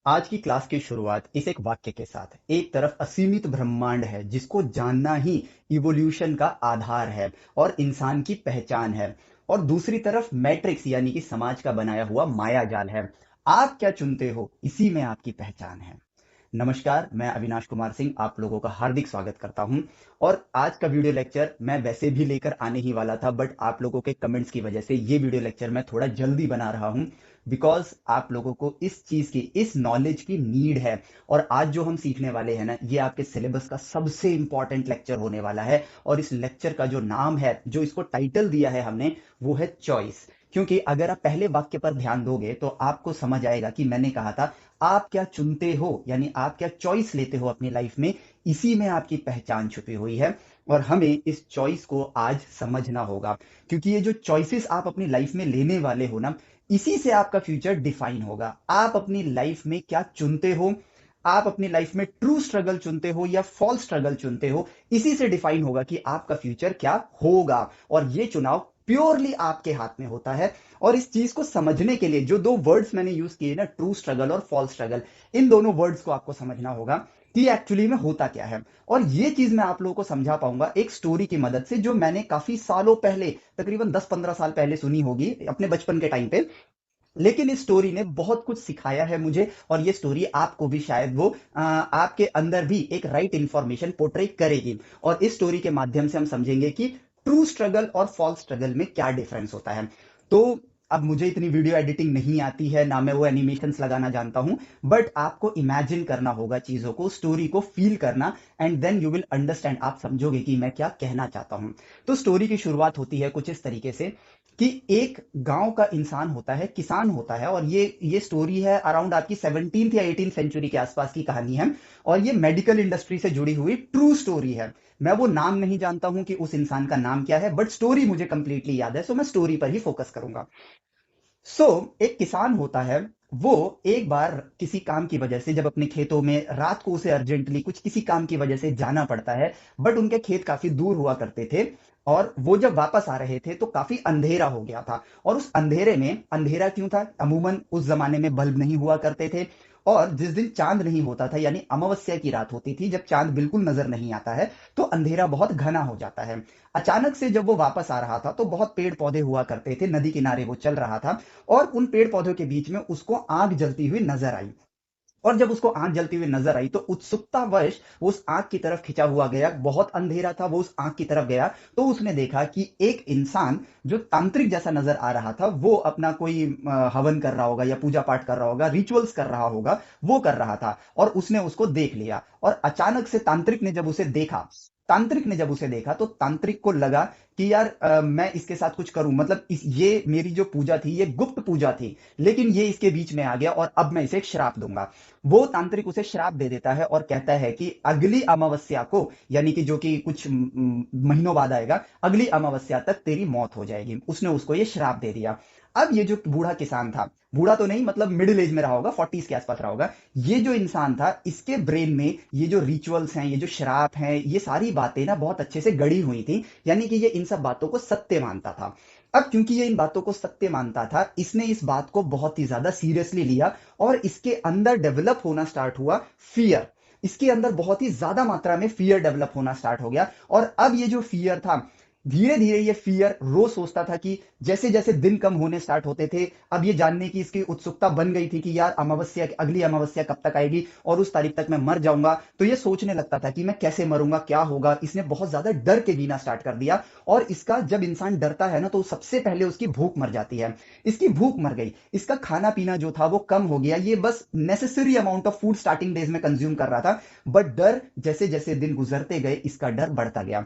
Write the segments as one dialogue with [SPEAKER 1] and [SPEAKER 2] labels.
[SPEAKER 1] आज की क्लास की शुरुआत इस एक वाक्य के साथ। एक तरफ असीमित ब्रह्मांड है जिसको जानना ही इवोल्यूशन का आधार है और इंसान की पहचान है, और दूसरी तरफ मैट्रिक्स यानी कि समाज का बनाया हुआ माया जाल है। आप क्या चुनते हो, इसी में आपकी पहचान है। नमस्कार, मैं अविनाश कुमार सिंह आप लोगों का हार्दिक स्वागत करता हूं। और आज का वीडियो लेक्चर मैं वैसे भी लेकर आने ही वाला था, बट आप लोगों के कमेंट्स की वजह से ये वीडियो लेक्चर मैं थोड़ा जल्दी बना रहा हूं, बिकॉज आप लोगों को इस चीज की, इस नॉलेज की नीड है। और आज जो हम सीखने वाले हैं ना, ये आपके सिलेबस का सबसे इंपॉर्टेंट लेक्चर होने वाला है। और इस लेक्चर का जो नाम है, जो इसको टाइटल दिया है हमने, वो है चॉइस। क्योंकि अगर आप पहले वाक्य पर ध्यान दोगे तो आपको समझ आएगा कि मैंने कहा था आप क्या चुनते हो, यानी आप क्या चॉइस लेते हो अपनी लाइफ में, इसी में आपकी पहचान छुपी हुई है। और हमें इस चॉइस को आज समझना होगा, क्योंकि ये जो चॉइसेस आप अपनी लाइफ में लेने वाले हो ना, इसी से आपका फ्यूचर डिफाइन होगा। आप अपनी लाइफ में क्या चुनते हो, आप अपनी लाइफ में ट्रू स्ट्रगल चुनते हो या फॉल्स स्ट्रगल चुनते हो, इसी से डिफाइन होगा कि आपका फ्यूचर क्या होगा। और ये चुनाव प्योरली आपके हाथ में होता है। और इस चीज को समझने के लिए जो दो वर्ड्स मैंने यूज किए ना, ट्रू स्ट्रगल और फॉल्स स्ट्रगल, इन दोनों वर्ड्स को आपको समझना होगा कि एक्चुअली में होता क्या है। और ये चीज मैं आप लोगों को समझा पाऊंगा एक स्टोरी की मदद से, जो मैंने काफी सालों पहले, तकरीबन 10-15 साल पहले सुनी होगी अपने बचपन के टाइम पे। लेकिन इस स्टोरी ने बहुत कुछ सिखाया है मुझे, और ये स्टोरी आपको भी शायद वो आपके अंदर भी एक राइट इंफॉर्मेशन पोर्ट्रे करेगी। और इस स्टोरी के माध्यम से हम समझेंगे कि ट्रू स्ट्रगल और फॉल्स स्ट्रगल में क्या डिफरेंस होता है। तो अब मुझे इतनी वीडियो एडिटिंग नहीं आती है, ना मैं वो एनिमेशंस लगाना जानता हूं, बट आपको इमेजिन करना होगा चीजों को, स्टोरी को फील करना, and then you will understand, आप समझोगे कि मैं क्या कहना चाहता हूं। तो स्टोरी की शुरुआत होती है कुछ इस तरीके से कि एक गांव का इंसान होता है, किसान होता है, और ये स्टोरी है अराउंड आपकी 17th या 18th सेंचुरी के आसपास की कहानी है। और ये मेडिकल इंडस्ट्री से जुड़ी हुई ट्रू स्टोरी है। मैं वो नाम नहीं जानता हूं कि उस इंसान का नाम क्या है, बट स्टोरी मुझे कंप्लीटली याद है, सो मैं स्टोरी पर ही फोकस करूंगा। एक किसान होता है। वो एक बार किसी काम की वजह से, जब अपने खेतों में रात को उसे अर्जेंटली कुछ किसी काम की वजह से जाना पड़ता है, बट उनके खेत काफी दूर हुआ करते थे। और वो जब वापस आ रहे थे तो काफी अंधेरा हो गया था। और उस अंधेरे में, अंधेरा क्यों था, अमूमन उस जमाने में बल्ब नहीं हुआ करते थे। और जिस दिन चांद नहीं होता था, यानी अमावस्या की रात होती थी, जब चांद बिल्कुल नजर नहीं आता है, तो अंधेरा बहुत घना हो जाता है। अचानक से जब वो वापस आ रहा था तो बहुत पेड़ पौधे हुआ करते थे, नदी किनारे वो चल रहा था। और उन पेड़ पौधों के बीच में उसको आग जलती हुई नजर आई। और जब उसको आग जलती हुई नजर आई तो उत्सुकतावश वो उस आग की तरफ खिंचा हुआ गया। बहुत अंधेरा था, वो उस आग की तरफ गया तो उसने देखा कि एक इंसान जो तांत्रिक जैसा नजर आ रहा था, वो अपना कोई हवन कर रहा होगा या पूजा पाठ कर रहा होगा, रिचुअल्स कर रहा होगा, वो कर रहा था। और उसने उसको देख लिया, और अचानक से तांत्रिक ने जब उसे देखा तो तांत्रिक को लगा कि यार मैं इसके साथ कुछ करूं, मतलब ये मेरी जो पूजा थी ये गुप्त पूजा थी, लेकिन ये इसके बीच में आ गया और अब मैं इसे एक श्राप दूंगा। वो तांत्रिक उसे श्राप दे देता है और कहता है कि अगली अमावस्या को, यानी कि जो कि कुछ महीनों बाद आएगा, अगली अमावस्या तक तेरी मौत हो जाएगी। उसने उसको ये श्राप दे दिया। अब ये जो बूढ़ा किसान था, बूढ़ा तो नहीं मतलब मिडिल एज में रहा होगा, 40s के आसपास रहा होगा, ये जो इंसान था, इसके ब्रेन में ये जो रिचुअल्स हैं, ये जो श्राप हैं, ये सारी बातें ना बहुत अच्छे से गड़ी हुई थी। यानी कि ये इन सब बातों को सत्य मानता था। अब क्योंकि ये इन बातों को सत्य मानता था, इसने इस बात को बहुत ही ज्यादा सीरियसली लिया। और इसके अंदर डेवलप होना स्टार्ट हुआ फियर। इसके अंदर बहुत ही ज्यादा मात्रा में फियर डेवलप होना स्टार्ट हो गया। और अब ये जो फियर था, धीरे धीरे ये फियर रोज सोचता था कि जैसे जैसे दिन कम होने स्टार्ट होते थे, अब ये जानने की इसकी उत्सुकता बन गई थी कि यार अमावस्या, अगली अमावस्या कब तक आएगी और उस तारीख तक मैं मर जाऊंगा। तो ये सोचने लगता था कि मैं कैसे मरूंगा, क्या होगा। इसने बहुत ज्यादा डर के जीना स्टार्ट कर दिया। और इसका, जब इंसान डरता है ना, तो सबसे पहले उसकी भूख मर जाती है। इसकी भूख मर गई, इसका खाना पीना जो था वो कम हो गया, ये बस necessary amount of food starting days में कंज्यूम कर रहा था। बट डर, जैसे जैसे दिन गुजरते गए, इसका डर बढ़ता गया।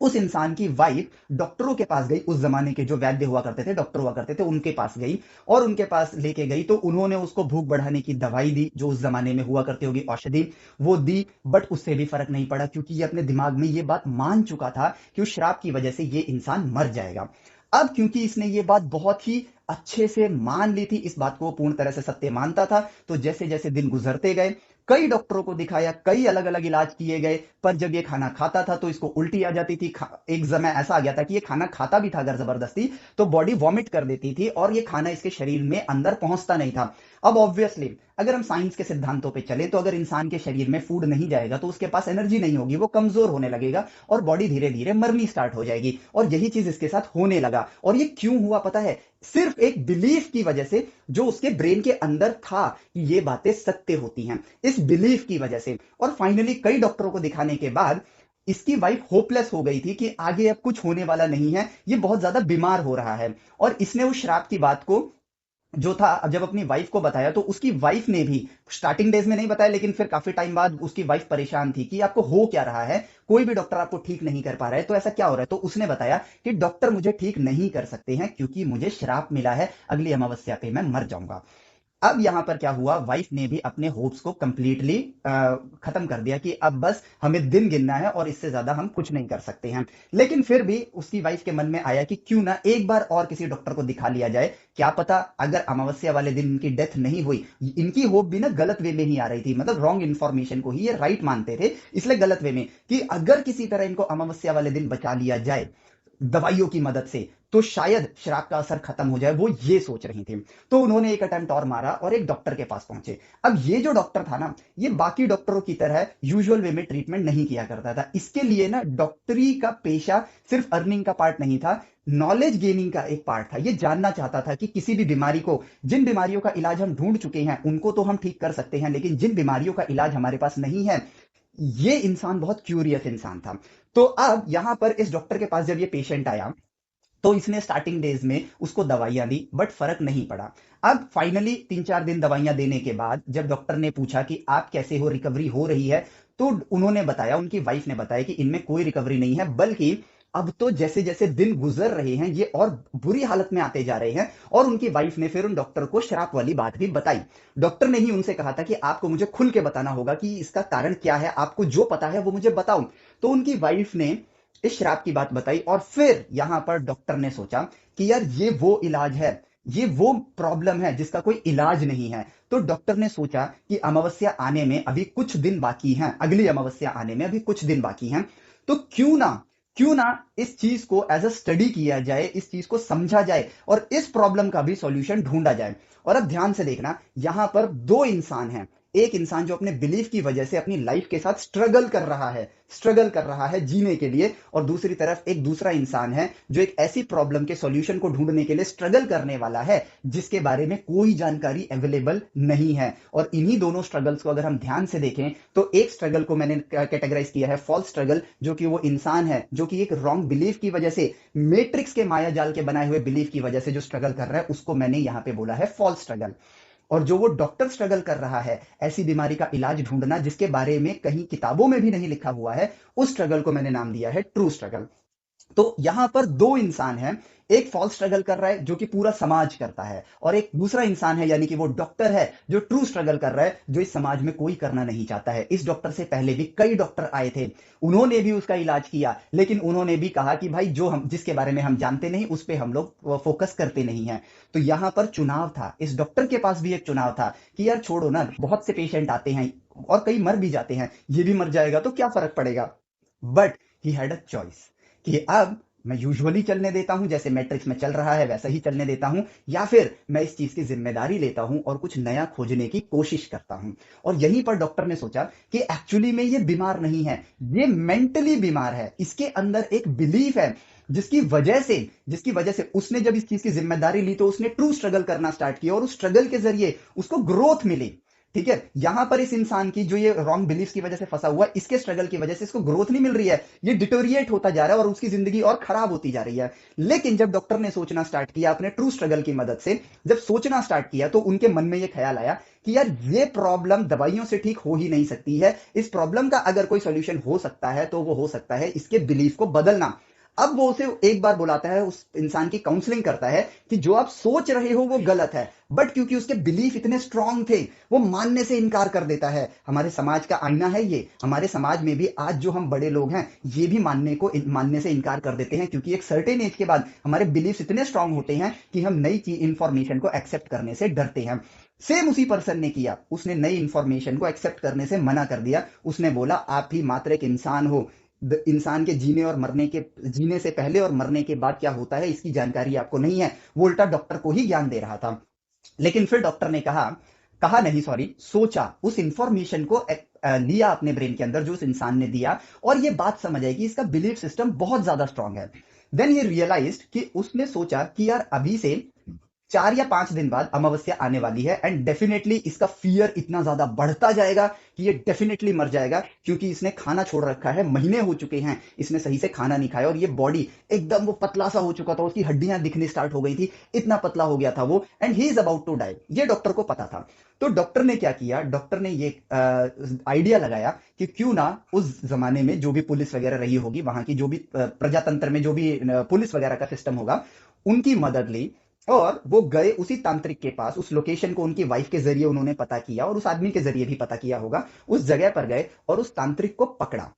[SPEAKER 1] उस इंसान की वाइफ डॉक्टरों के पास गई, उस जमाने के जो वैद्य हुआ करते थे, डॉक्टर हुआ करते थे, उनके पास गई। और उनके पास लेके गई तो उन्होंने उसको भूख बढ़ाने की दवाई दी, जो उस जमाने में हुआ करती होगी औषधि, वो दी। बट उससे भी फर्क नहीं पड़ा, क्योंकि ये अपने दिमाग में ये बात मान चुका था कि उस श्राप की वजह से ये इंसान मर जाएगा। अब क्योंकि इसने ये बात बहुत ही अच्छे से मान ली थी, इस बात को वो पूर्ण तरह से सत्य मानता था। तो जैसे जैसे दिन गुजरते गए, कई डॉक्टरों को दिखाया, कई अलग अलग इलाज किए गए, पर जब ये खाना खाता था तो इसको उल्टी आ जाती थी। एक समय ऐसा आ गया था कि ये खाना खाता भी था अगर जबरदस्ती, तो बॉडी वॉमिट कर देती थी और ये खाना इसके शरीर में अंदर पहुंचता नहीं था। अब ऑब्वियसली अगर हम साइंस के सिद्धांतों पे चले तो अगर इंसान के शरीर में फूड नहीं जाएगा तो उसके पास एनर्जी नहीं होगी, वो कमजोर होने लगेगा और बॉडी धीरे धीरे मरनी स्टार्ट हो जाएगी। और यही चीज इसके साथ होने लगा। और ये क्यों हुआ पता है? सिर्फ एक बिलीफ की वजह से जो उसके ब्रेन के अंदर था कि ये बातें सत्य होती हैं, इस बिलीफ की वजह से। और फाइनली कई डॉक्टरों को दिखाने के बाद इसकी वाइफ होपलेस हो गई थी कि आगे अब कुछ होने वाला नहीं है, ये बहुत ज्यादा बीमार हो रहा है। और इसने उस श्राप की बात को जो था, जब अपनी वाइफ को बताया तो उसकी वाइफ ने भी स्टार्टिंग डेज में नहीं बताया, लेकिन फिर काफी टाइम बाद उसकी वाइफ परेशान थी कि आपको हो क्या रहा है, कोई भी डॉक्टर आपको ठीक नहीं कर पा रहा है, तो ऐसा क्या हो रहा है? तो उसने बताया कि डॉक्टर मुझे ठीक नहीं कर सकते हैं क्योंकि मुझे श्राप मिला है, अगली अमावस्या पे मैं मर जाऊंगा। अब यहां पर क्या हुआ, वाइफ ने भी अपने होप्स को कंप्लीटली खत्म कर दिया कि अब बस हमें दिन गिनना है और इससे ज्यादा हम कुछ नहीं कर सकते हैं। लेकिन फिर भी उसकी वाइफ के मन में आया कि क्यों ना एक बार और किसी डॉक्टर को दिखा लिया जाए, क्या पता अगर अमावस्या वाले दिन इनकी डेथ नहीं हुई। इनकी होप भी ना गलत वे में ही आ रही थी, मतलब रॉन्ग इन्फॉर्मेशन को ही ये राइट मानते थे, इसलिए गलत वे में कि अगर किसी तरह इनको अमावस्या वाले दिन बचा लिया जाए दवाइयों की मदद से तो शायद श्राप का असर खत्म हो जाए, वो ये सोच रही थी। तो उन्होंने एक अटेम्प्ट और मारा और एक डॉक्टर के पास पहुंचे। अब ये जो डॉक्टर था ना, ये बाकी डॉक्टरों की तरह यूजुअल वे में ट्रीटमेंट नहीं किया करता था। इसके लिए ना डॉक्टरी का पेशा सिर्फ अर्निंग का पार्ट नहीं था, नॉलेज गेनिंग का एक पार्ट था। ये जानना चाहता था कि किसी भी बीमारी को, जिन बीमारियों का इलाज हम ढूंढ चुके हैं उनको तो हम ठीक कर सकते हैं, लेकिन जिन बीमारियों का इलाज हमारे पास नहीं है, ये इंसान बहुत क्यूरियस इंसान था। तो अब यहां पर इस डॉक्टर के पास जब ये पेशेंट आया तो इसने स्टार्टिंग डेज में उसको दवाइयां दी, बट फर्क नहीं पड़ा। अब फाइनली 3-4 दिन दवाइयां देने के बाद जब डॉक्टर ने पूछा कि आप कैसे हो, रिकवरी हो रही है, तो उन्होंने बताया, उनकी वाइफ ने बताया कि इनमें कोई रिकवरी नहीं है, बल्कि अब तो जैसे जैसे दिन गुजर रहे हैं ये और बुरी हालत में आते जा रहे हैं। और उनकी वाइफ ने फिर उन डॉक्टर को शराब वाली बात भी बताई। डॉक्टर ने ही उनसे कहा था कि आपको मुझे खुल के बताना होगा कि इसका कारण क्या है, आपको जो पता है वो मुझे बताओ। तो उनकी वाइफ ने इस शराब की बात बताई और फिर यहां पर डॉक्टर ने सोचा कि यार ये वो इलाज है, ये वो प्रॉब्लम है जिसका कोई इलाज नहीं है। तो डॉक्टर ने सोचा कि अमावस्या आने में अभी कुछ दिन बाकी हैं, अगली अमावस्या आने में अभी कुछ दिन बाकी हैं, तो क्यों ना इस चीज को एज अ स्टडी किया जाए, इस चीज को समझा जाए और इस प्रॉब्लम का भी सॉल्यूशन ढूंढा जाए। और अब ध्यान से देखना, यहां पर दो इंसान हैं। एक इंसान जो अपने बिलीफ की वजह से अपनी लाइफ के साथ स्ट्रगल कर रहा है जीने के लिए, और दूसरी तरफ एक दूसरा इंसान है जो एक ऐसी प्रॉब्लम के सॉल्यूशन को ढूंढने के लिए स्ट्रगल करने वाला है जिसके बारे में कोई जानकारी अवेलेबल नहीं है। और इन्हीं दोनों स्ट्रगल्स को अगर हम ध्यान से देखें तो एक स्ट्रगल को मैंने कैटेगराइज किया है फॉल्स स्ट्रगल, जो कि वो इंसान है जो कि एक रॉन्ग बिलीफ की वजह से, मैट्रिक्स के माया जाल के बनाए हुए बिलीफ की वजह से जो स्ट्रगल कर रहा है, उसको मैंने यहां पे बोला है फॉल्स स्ट्रगल। और जो वो डॉक्टर स्ट्रगल कर रहा है ऐसी बीमारी का इलाज ढूंढना जिसके बारे में कहीं किताबों में भी नहीं लिखा हुआ है, उस स्ट्रगल को मैंने नाम दिया है ट्रू स्ट्रगल। तो यहां पर दो इंसान हैं, एक फॉल्स स्ट्रगल कर रहा है जो कि पूरा समाज करता है, और एक दूसरा इंसान है यानी कि वो डॉक्टर है जो ट्रू स्ट्रगल कर रहा है, जो इस समाज में कोई करना नहीं चाहता है। इस डॉक्टर से पहले भी कई डॉक्टर आए थे, उन्होंने भी उसका इलाज किया, लेकिन उन्होंने भी कहा कि भाई जो हम, जिसके बारे में हम जानते नहीं उस पर हम लोग फोकस करते नहीं है। तो यहां पर चुनाव था, इस डॉक्टर के पास भी एक चुनाव था कि यार छोड़ो ना, बहुत से पेशेंट आते हैं और कई मर भी जाते हैं, ये भी मर जाएगा तो क्या फर्क पड़ेगा। But he had a choice कि अब मैं यूजुअली चलने देता हूं, जैसे मैट्रिक्स में चल रहा है वैसा ही चलने देता हूं, या फिर मैं इस चीज की जिम्मेदारी लेता हूं और कुछ नया खोजने की कोशिश करता हूं। और यहीं पर डॉक्टर ने सोचा कि एक्चुअली में ये बीमार नहीं है, ये मेंटली बीमार है, इसके अंदर एक बिलीफ है जिसकी वजह से उसने जब इस चीज की जिम्मेदारी ली तो उसने ट्रू स्ट्रगल करना स्टार्ट किया और उस स्ट्रगल के जरिए उसको ग्रोथ मिली। ठीक है, यहां पर इस इंसान की जो ये रॉन्ग बिलीफ की वजह से फंसा हुआ है, इसके स्ट्रगल की वजह से इसको ग्रोथ नहीं मिल रही है, ये डिटोरिएट होता जा रहा है और उसकी जिंदगी और खराब होती जा रही है। लेकिन जब डॉक्टर ने सोचना स्टार्ट किया अपने ट्रू स्ट्रगल की मदद से, जब सोचना स्टार्ट किया तो उनके मन में ये ख्याल आया कि यार ये प्रॉब्लम दवाइयों से ठीक हो ही नहीं सकती है, इस प्रॉब्लम का अगर कोई सोल्यूशन हो सकता है तो वो हो सकता है इसके बिलीफ को बदलना। अब वो उसे एक बार बुलाता है, उस इंसान की काउंसलिंग करता है कि जो आप सोच रहे हो वो गलत है, बट क्योंकि उसके बिलीफ इतने स्ट्रांग थे वो मानने से इनकार कर देता है। हमारे समाज का आईना है ये, हमारे समाज में भी आज जो हम बड़े लोग हैं ये भी मानने से इनकार कर देते हैं, क्योंकि एक सर्टेन एज के बाद हमारे बिलीफ इतने स्ट्रांग होते हैं कि हम नई चीज इंफॉर्मेशन को एक्सेप्ट करने से डरते हैं। सेम उसी पर्सन ने किया, उसने नई इंफॉर्मेशन को एक्सेप्ट करने से मना कर दिया। उसने बोला आप ही मात्र एक इंसान हो, इंसान के जीने से पहले और मरने के बाद क्या होता है इसकी जानकारी आपको नहीं है। वो उल्टा डॉक्टर को ही ज्ञान दे रहा था। लेकिन फिर डॉक्टर ने कहा, कहा नहीं सॉरी, सोचा, उस इंफॉर्मेशन को लिया अपने ब्रेन के अंदर जो उस इंसान ने दिया, और ये बात समझ आई कि इसका बिलीफ सिस्टम बहुत ज्यादा स्ट्रांग है। देन ही रियलाइज्ड कि उसने सोचा कि यार अभी से 4 या 5 दिन बाद अमावस्या आने वाली है, एंड डेफिनेटली इसका फियर इतना ज्यादा बढ़ता जाएगा कि ये डेफिनेटली मर जाएगा, क्योंकि इसने खाना छोड़ रखा है, महीने हो चुके हैं इसने सही से खाना नहीं खाया, और ये बॉडी एकदम वो पतला सा हो चुका था, उसकी हड्डियां दिखनी स्टार्ट हो गई थी, इतना पतला हो गया था वो, and he is about to die. ये डॉक्टर को पता था। तो डॉक्टर ने क्या किया, डॉक्टर ने ये आइडिया लगाया कि क्यों ना उस जमाने में जो भी पुलिस वगैरह रही होगी, वहां की जो भी प्रजातंत्र में जो भी पुलिस वगैरह का सिस्टम होगा, उनकी मदद ली, और वो गए उसी तांत्रिक के पास। उस लोकेशन को उनकी वाइफ के जरिए उन्होंने पता किया, और उस आदमी के जरिए भी पता किया होगा। उस जगह पर गए और उस तांत्रिक को पकड़ा।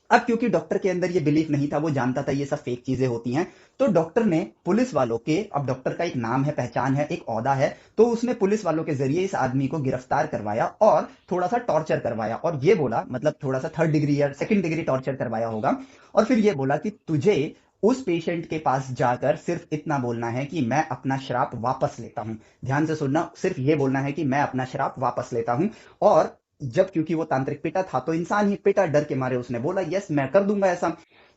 [SPEAKER 1] अब क्योंकि डॉक्टर के अंदर ये बिलीफ नहीं था, वो जानता था ये सब फेक चीजें होती हैं, तो डॉक्टर ने पुलिस वालों के, अब डॉक्टर का एक नाम है, पहचान है, एक ओहदा है, तो उसने पुलिस वालों के जरिए इस आदमी को गिरफ्तार करवाया और थोड़ा सा टॉर्चर करवाया, और ये बोला, मतलब थोड़ा सा 3rd डिग्री या 2nd डिग्री टॉर्चर करवाया होगा। और फिर ये बोला कि तुझे उस पेशेंट के पास जाकर सिर्फ इतना बोलना है कि मैं अपना श्राप वापस लेता हूं। ध्यान से सुनना, सिर्फ ये बोलना है कि मैं अपना श्राप वापस लेता हूं। और जब, क्योंकि वो तांत्रिक पिटा था, तो इंसान ही पिटा, डर के मारे उसने बोला यस मैं कर दूंगा ऐसा।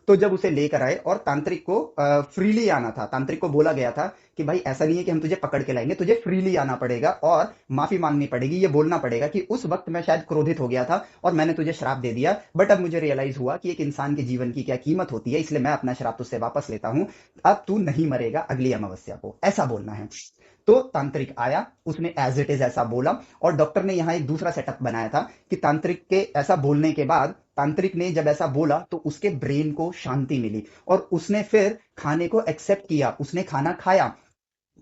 [SPEAKER 1] तो जब उसे लेकर आए, और तांत्रिक को फ्रीली आना था, तांत्रिक को बोला गया था कि भाई ऐसा नहीं है कि हम तुझे पकड़ के लाएंगे, तुझे फ्रीली आना पड़ेगा और माफी मांगनी पड़ेगी, ये बोलना पड़ेगा कि उस वक्त मैं शायद क्रोधित हो गया था और मैंने तुझे श्राप दे दिया, बट अब मुझे रियलाइज हुआ कि एक इंसान के जीवन की क्या कीमत होती है, इसलिए मैं अपना श्राप तुझसे वापस लेता हूं। अब तू नहीं मरेगा अगली अमावस्या को, ऐसा बोलना है। तो तांत्रिक आया, उसने एज इट इज ऐसा बोला, और डॉक्टर ने यहां एक दूसरा सेटअप बनाया था कि तांत्रिक के ऐसा बोलने के बाद, तांत्रिक ने जब ऐसा बोला तो उसके ब्रेन को शांति मिली, और उसने फिर खाने को एक्सेप्ट किया, उसने खाना खाया।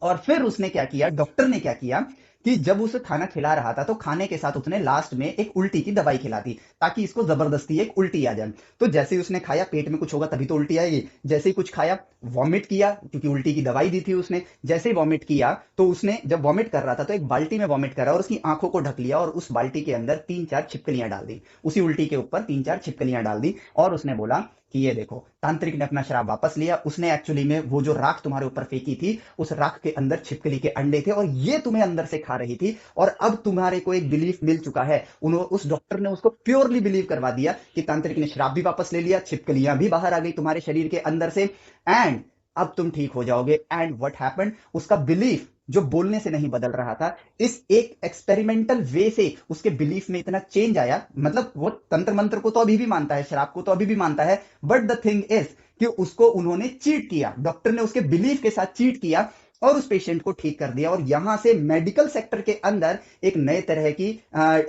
[SPEAKER 1] और फिर उसने क्या किया, डॉक्टर ने क्या किया कि जब उसे खाना खिला रहा था तो खाने के साथ उसने लास्ट में एक उल्टी की दवाई खिला दी, ताकि इसको जबरदस्ती एक उल्टी आ जाए। तो जैसे ही उसने खाया, पेट में कुछ होगा तभी तो उल्टी आएगी, जैसे ही कुछ खाया, वॉमिट किया, क्योंकि उल्टी की दवाई दी थी उसने, जैसे ही वॉमिट किया, तो उसने जब वॉमिट कर रहा था तो एक बाल्टी में वॉमिट करा और उसकी आंखों को ढक लिया, और उस बाल्टी के अंदर 3-4 छिपकलियां डाल दी, उसी उल्टी के ऊपर 3-4 छिपकलियां डाल दी, और उसने बोला कि ये देखो, तांत्रिक ने अपना शराब वापस लिया, उसने एक्चुअली में वो जो राख तुम्हारे ऊपर फेंकी थी, उस राख के अंदर छिपकली के अंडे थे, और ये तुम्हें अंदर से खा रही थी, और अब तुम्हारे को एक बिलीफ मिल चुका है। उस डॉक्टर ने उसको प्योरली बिलीव करवा दिया कि तांत्रिक ने शराब भी वापस ले लिया, छिपकलियां भी बाहर आ गई तुम्हारे शरीर के अंदर से, एंड अब तुम ठीक हो जाओगे। एंड व्हाट हैपेंड, उसका बिलीफ जो बोलने से नहीं बदल रहा था, इस एक एक्सपेरिमेंटल वे से उसके बिलीफ में इतना चेंज आया। मतलब वो तंत्र मंत्र को तो अभी भी मानता है, शराब को तो अभी भी मानता है, बट द थिंग इज कि उसको उन्होंने चीट किया, डॉक्टर ने उसके बिलीफ के साथ चीट किया और उस पेशेंट को ठीक कर दिया। और यहां से मेडिकल सेक्टर के अंदर एक नए तरह की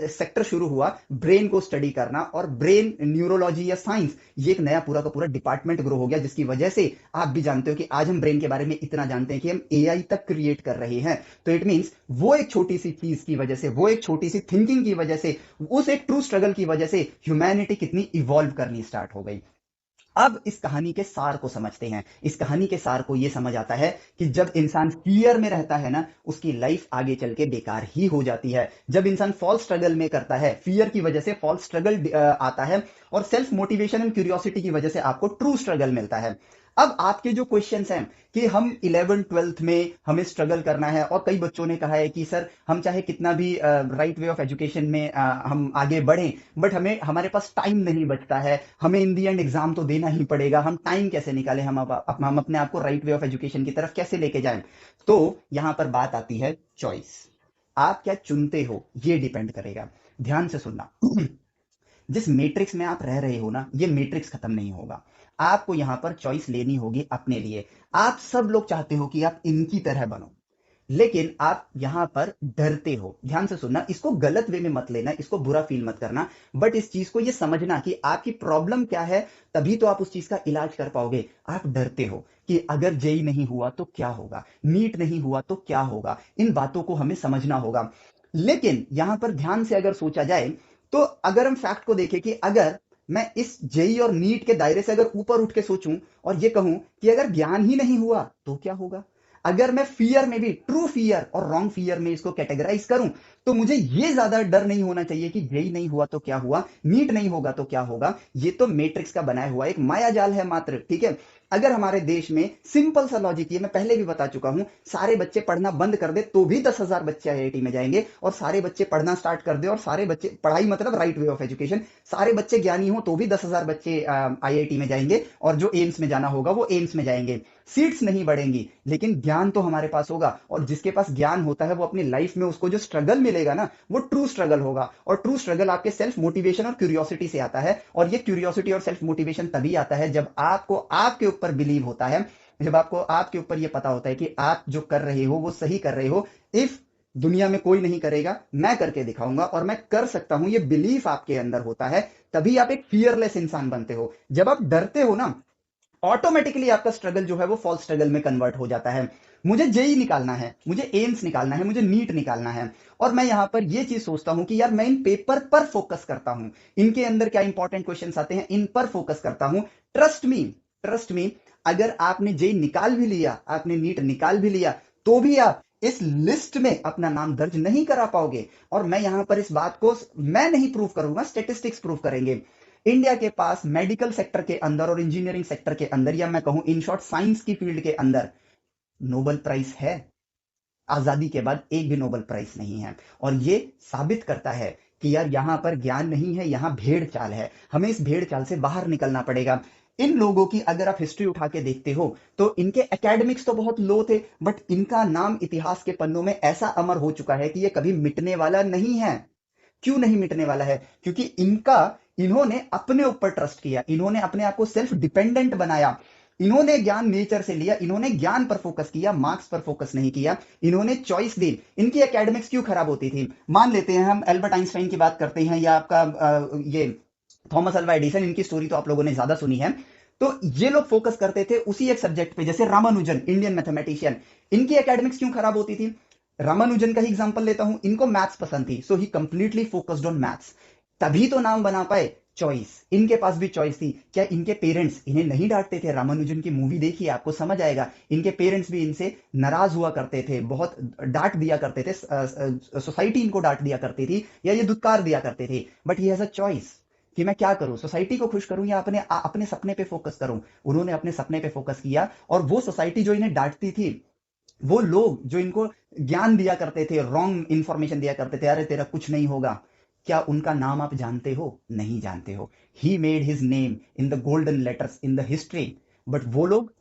[SPEAKER 1] सेक्टर शुरू हुआ, ब्रेन को स्टडी करना, और ब्रेन न्यूरोलॉजी या साइंस, ये एक नया पूरा का पूरा डिपार्टमेंट ग्रो हो गया, जिसकी वजह से आप भी जानते हो कि आज हम ब्रेन के बारे में इतना जानते हैं कि हम एआई तक क्रिएट कर रहे हैं। तो इट मींस वो एक छोटी सी चीज की वजह से, वो एक छोटी सी थिंकिंग की वजह से, उस एक ट्रू स्ट्रगल की वजह से ह्यूमैनिटी कितनी इवॉल्व करनी स्टार्ट हो गई। अब इस कहानी के सार को समझते हैं। इस कहानी के सार को यह समझ आता है कि जब इंसान फियर में रहता है ना, उसकी लाइफ आगे चल के बेकार ही हो जाती है। जब इंसान फॉल्स स्ट्रगल में करता है, फियर की वजह से फॉल्स स्ट्रगल आता है, और सेल्फ मोटिवेशन एंड क्यूरियोसिटी की वजह से आपको ट्रू स्ट्रगल मिलता है। अब आपके जो क्वेश्चंस हैं कि हम 11th-12th में हमें स्ट्रगल करना है, और कई बच्चों ने कहा है कि सर हम चाहे कितना भी राइट वे ऑफ एजुकेशन में हम आगे बढ़ें, बट हमें, हमारे पास टाइम नहीं बचता है, हमें इन दी एंड एग्जाम तो देना ही पड़ेगा, हम टाइम कैसे निकालें, हम अपने आप को राइट वे ऑफ एजुकेशन की तरफ कैसे लेके जाएं। तो यहां पर बात आती है चॉइस। आप क्या चुनते हो ये डिपेंड करेगा। ध्यान से सुनना, जिस मैट्रिक्स में आप रह रहे हो ना, ये मैट्रिक्स खत्म नहीं होगा। आपको यहां पर चॉइस लेनी होगी अपने लिए। आप सब लोग चाहते हो कि आप इनकी तरह बनो, लेकिन आप यहां पर डरते हो। ध्यान से सुनना, इसको गलत वे में मत लेना, इसको बुरा फील मत करना, बट इस चीज को ये समझना कि आपकी प्रॉब्लम क्या है, तभी तो आप उस चीज का इलाज कर पाओगे। आप डरते हो कि अगर जेई नहीं हुआ तो क्या होगा, नीट नहीं हुआ तो क्या होगा। इन बातों को हमें समझना होगा। लेकिन यहां पर ध्यान से अगर सोचा जाए, तो अगर हम फैक्ट को देखें कि अगर मैं इस जेई और नीट के दायरे से अगर ऊपर उठ के सोचूं और ये कहूं कि अगर ज्ञान ही नहीं हुआ तो क्या होगा, अगर मैं फियर में भी, ट्रू फियर और रॉन्ग फियर में इसको कैटेगराइज करूं, तो मुझे ये ज्यादा डर नहीं होना चाहिए कि जेई नहीं हुआ तो क्या हुआ, नीट नहीं होगा तो क्या होगा। ये तो मैट्रिक्स का बनाया हुआ एक माया जाल है मात्र, ठीक है। अगर हमारे देश में सिंपल सा लॉजिक, ये मैं पहले भी बता चुका हूं, सारे बच्चे पढ़ना बंद कर दे तो भी 10,000 बच्चे आईआईटी में जाएंगे, और सारे बच्चे पढ़ना स्टार्ट कर दे और सारे बच्चे, पढ़ाई मतलब राइट वे ऑफ एजुकेशन, सारे बच्चे ज्ञानी हो तो भी 10,000 बच्चे आईआईटी में जाएंगे, और जो एम्स में जाना होगा वो एम्स में जाएंगे। सीट्स नहीं बढ़ेंगी, लेकिन ज्ञान तो हमारे पास होगा, और जिसके पास ज्ञान होता है वो अपनी लाइफ में उसको जो स्ट्रगल मिलेगा ना, वो ट्रू स्ट्रगल होगा। और ट्रू स्ट्रगल आपके सेल्फ मोटिवेशन और क्यूरियोसिटी से आता है, और ये क्यूरियोसिटी और सेल्फ मोटिवेशन तभी आता है जब आपको आपके ऊपर बिलीव होता है, जब आपको आपके ऊपर ये पता होता है कि आप जो कर रहे हो वो सही कर रहे हो। इफ दुनिया में कोई नहीं करेगा, मैं करके दिखाऊंगा और मैं कर सकता हूं, ये बिलीफ आपके अंदर होता है, तभी आप एक फियरलेस इंसान बनते हो। जब आप डरते हो ना, ऑटोमेटिकली आपका स्ट्रगल जो है वो फॉल्स स्ट्रगल में कन्वर्ट हो जाता है। मुझे जेई निकालना है, मुझे एम्स निकालना है, मुझे नीट निकालना है, और मैं यहां पर ये चीज सोचता हूं कि यार मैं इन पेपर पर फोकस करता हूं, इनके अंदर क्या इंपॉर्टेंट क्वेश्चंस आते हैं इन पर फोकस करता हूं। ट्रस्ट मी, ट्रस्ट मी, अगर आपने जेई निकाल भी लिया, आपने नीट निकाल भी लिया, तो भी आप इस लिस्ट में अपना नाम दर्ज नहीं करा पाओगे। और मैं यहां पर इस बात को मैं नहीं प्रूव करूंगा, स्टेटिस्टिक्स प्रूव करेंगे। इंडिया के पास मेडिकल सेक्टर के अंदर और इंजीनियरिंग सेक्टर के अंदर, या मैं कहूं इन शॉर्ट साइंस की फील्ड के अंदर, नोबेल प्राइज है? आजादी के बाद एक भी नोबेल प्राइज नहीं है। और ये साबित करता है कि यार यहां पर ज्ञान नहीं है, यहां भेड़ चाल है, हमें इस भेड़ चाल से बाहर निकलना पड़ेगा। इन लोगों की अगर आप हिस्ट्री उठा के देखते हो, तो इनके एकेडमिक्स तो बहुत लो थे, बट इनका नाम इतिहास के पन्नों में ऐसा अमर हो चुका है कि ये कभी मिटने वाला नहीं है। क्यों नहीं मिटने वाला है? क्योंकि इन्होंने अपने ऊपर ट्रस्ट किया, इन्होंने अपने आप को सेल्फ डिपेंडेंट बनाया, इन्होंने ज्ञान नेचर से लिया, इन्होंने ज्ञान पर फोकस किया, मार्क्स पर फोकस नहीं किया, इन्होंने चॉइस दी। इनकी एकेडमिक्स क्यों खराब होती थी? मान लेते हैं हम एल्बर्ट आइंस्टाइन की बात करते हैं, या आपका ये थॉमस अल्वा एडिसन, इनकी स्टोरी तो आप लोगों ने ज्यादा सुनी है। तो ये लोग फोकस करते थे उसी एक सब्जेक्ट पे, जैसे रामानुजन, इंडियन मैथमेटिशियन, इनकी एकेडमिक्स क्यों खराब होती थी? रामानुजन का ही एग्जांपल लेता हूं, इनको मैथ्स पसंद थी, सो ही कंप्लीटली फोकस्ड ऑन मैथ्स, तभी तो नाम बना पाए। चॉइस, इनके पास भी चॉइस थी। क्या इनके पेरेंट्स इन्हें नहीं डांटते थे? रामानुजन की मूवी देखिए, आपको समझ आएगा। इनके पेरेंट्स भी इनसे नाराज हुआ करते थे, बहुत डांट दिया करते थे, सोसाइटी इनको डांट दिया करती थी, या ये दुत्कार दिया करते थे, but he has a choice कि मैं क्या करूं, सोसाइटी को खुश करूं या अपने अपने सपने पे फोकस करूं। उन्होंने अपने सपने पे फोकस किया, और वो सोसाइटी जो इन्हें डांटती थी, वो लोग जो इनको ज्ञान दिया करते थे, रॉन्ग इंफॉर्मेशन दिया करते थे, अरे तेरा कुछ नहीं होगा, क्या उनका नाम आप जानते हो? नहीं जानते हो। He made his name in the golden letters in the history, but वो लोग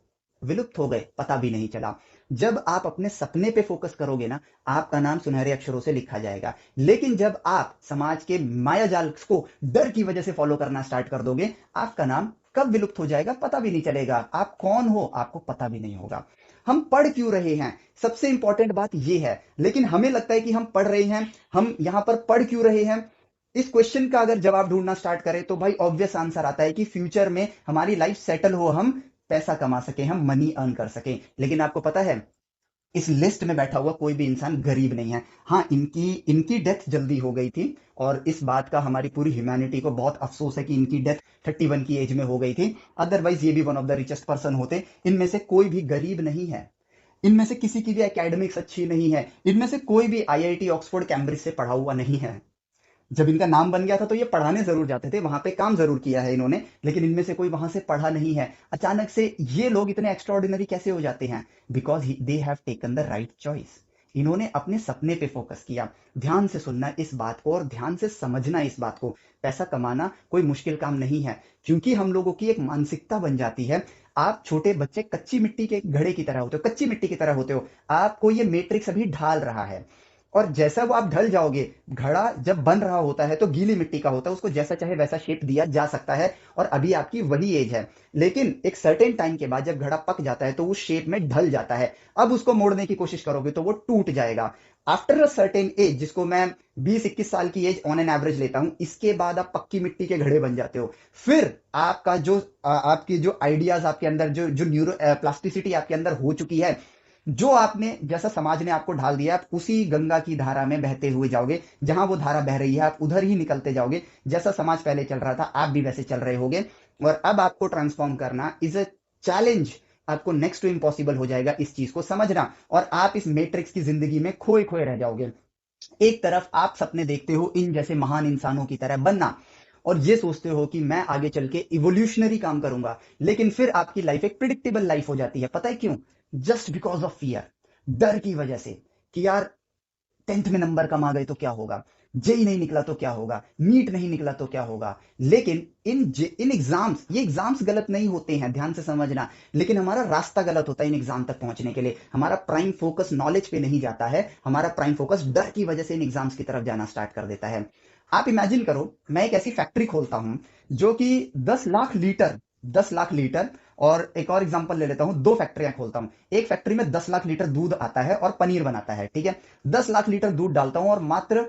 [SPEAKER 1] विलुप्त हो गए, पता भी नहीं चला। जब आप अपने सपने पे फोकस करोगे ना, आपका नाम सुनहरे अक्षरों से लिखा जाएगा। लेकिन जब आप समाज के माया जाल को डर की वजह से फॉलो करना स्टार्ट कर दोगे, आपका नाम कब विलुप्त हो जाएगा पता भी नहीं चलेगा, आप कौन हो आपको पता भी नहीं होगा। हम पढ़ क्यों रहे हैं, सबसे इंपॉर्टेंट बात यह है। लेकिन हमें लगता है कि हम पढ़ रहे हैं, हम यहां पर पढ़ क्यों रहे हैं? इस क्वेश्चन का अगर जवाब ढूंढना स्टार्ट करें, तो भाई ऑब्वियस आंसर आता है कि फ्यूचर में हमारी लाइफ सेटल हो, हम पैसा कमा सके, हम मनी अर्न कर सके। लेकिन आपको पता है, इस लिस्ट में बैठा हुआ कोई भी इंसान गरीब नहीं है। हाँ, इनकी इनकी डेथ जल्दी हो गई थी, और इस बात का हमारी पूरी ह्यूमैनिटी को बहुत अफसोस है कि इनकी डेथ 31 की एज में हो गई थी। अदरवाइज ये भी one of the richest person होते। इनमें से कोई भी गरीब नहीं है, इनमें से किसी की भी एकेडमिक्स अच्छी नहीं है, इनमें से कोई भी आईआईटी ऑक्सफोर्ड कैम्ब्रिज से पढ़ा हुआ नहीं है। जब इनका नाम बन गया था तो ये पढ़ाने जरूर जाते थे, वहां पे काम जरूर किया है इन्होंने, लेकिन इनमें से कोई वहां से पढ़ा नहीं है। अचानक से ये लोग इतने एक्स्ट्राऑर्डिनरी कैसे हो जाते हैं? Because they have taken the right choice. इन्होंने अपने सपने पे फोकस किया। ध्यान से सुनना इस बात को, और ध्यान से समझना इस बात को। पैसा कमाना कोई मुश्किल काम नहीं है, क्योंकि हम लोगों की एक मानसिकता बन जाती है। आप छोटे बच्चे कच्ची मिट्टी के घड़े की तरह होते हो, कच्ची मिट्टी की तरह होते हो। आपको ये मैट्रिक्स अभी ढाल रहा है, और जैसा वो आप ढल जाओगे, घड़ा जब बन रहा होता है तो गीली मिट्टी का होता है, उसको जैसा चाहे वैसा शेप दिया जा सकता है, और अभी आपकी वही एज है। लेकिन एक सर्टेन टाइम के बाद जब घड़ा पक जाता है तो उस शेप में ढल जाता है। अब उसको मोड़ने की कोशिश करोगे तो वो टूट जाएगा। आफ्टर अ सर्टेन एज, जिसको मैं 20-21 साल की एज ऑन एन एवरेज लेता हूं, इसके बाद आप पक्की मिट्टी के घड़े बन जाते हो। फिर आपका जो आपकी जो आइडियाज आपके अंदर, जो जो न्यूरो प्लास्टिसिटी आपके अंदर हो चुकी है, जो आपने, जैसा समाज ने आपको ढाल दिया, आप उसी गंगा की धारा में बहते हुए जाओगे। जहां वो धारा बह रही है आप उधर ही निकलते जाओगे। जैसा समाज पहले चल रहा था आप भी वैसे चल रहे होगे। और अब आपको ट्रांसफॉर्म करना इज अ चैलेंज। आपको नेक्स्ट टू इम्पॉसिबल हो जाएगा इस चीज को समझना, और आप इस मैट्रिक्स की जिंदगी में खोए खोए रह जाओगे। एक तरफ आप सपने देखते हो इन जैसे महान इंसानों की तरह बनना, और ये सोचते हो कि मैं आगे चल के इवोल्यूशनरी काम करूंगा, लेकिन फिर आपकी लाइफ एक प्रिडिक्टेबल लाइफ हो जाती है। पता है क्यों? जस्ट बिकॉज ऑफ फियर, डर की वजह से, कि यार 10th में नंबर कम आ गए तो क्या होगा, जेई नहीं निकला तो क्या होगा, नीट नहीं निकला तो क्या होगा। लेकिन इन एग्जाम्स, ये एग्जाम्स गलत नहीं होते हैं, ध्यान से समझना, लेकिन हमारा रास्ता गलत होता है इन एग्जाम तक पहुंचने के लिए। हमारा प्राइम फोकस नॉलेज पे नहीं जाता है, हमारा प्राइम फोकस डर की वजह से इन एग्जाम्स की तरफ जाना स्टार्ट कर देता है। आप इमेजिन करो, मैं एक ऐसी फैक्ट्री खोलता हूं जो कि 10 लाख लीटर, 10 लाख लीटर, और एक और एग्जांपल ले लेता हूं, दो फैक्ट्रियां खोलता हूं। एक फैक्ट्री में 10 लाख लीटर दूध आता है और पनीर बनाता है, ठीक है। 10 लाख लीटर दूध डालता हूं और मात्र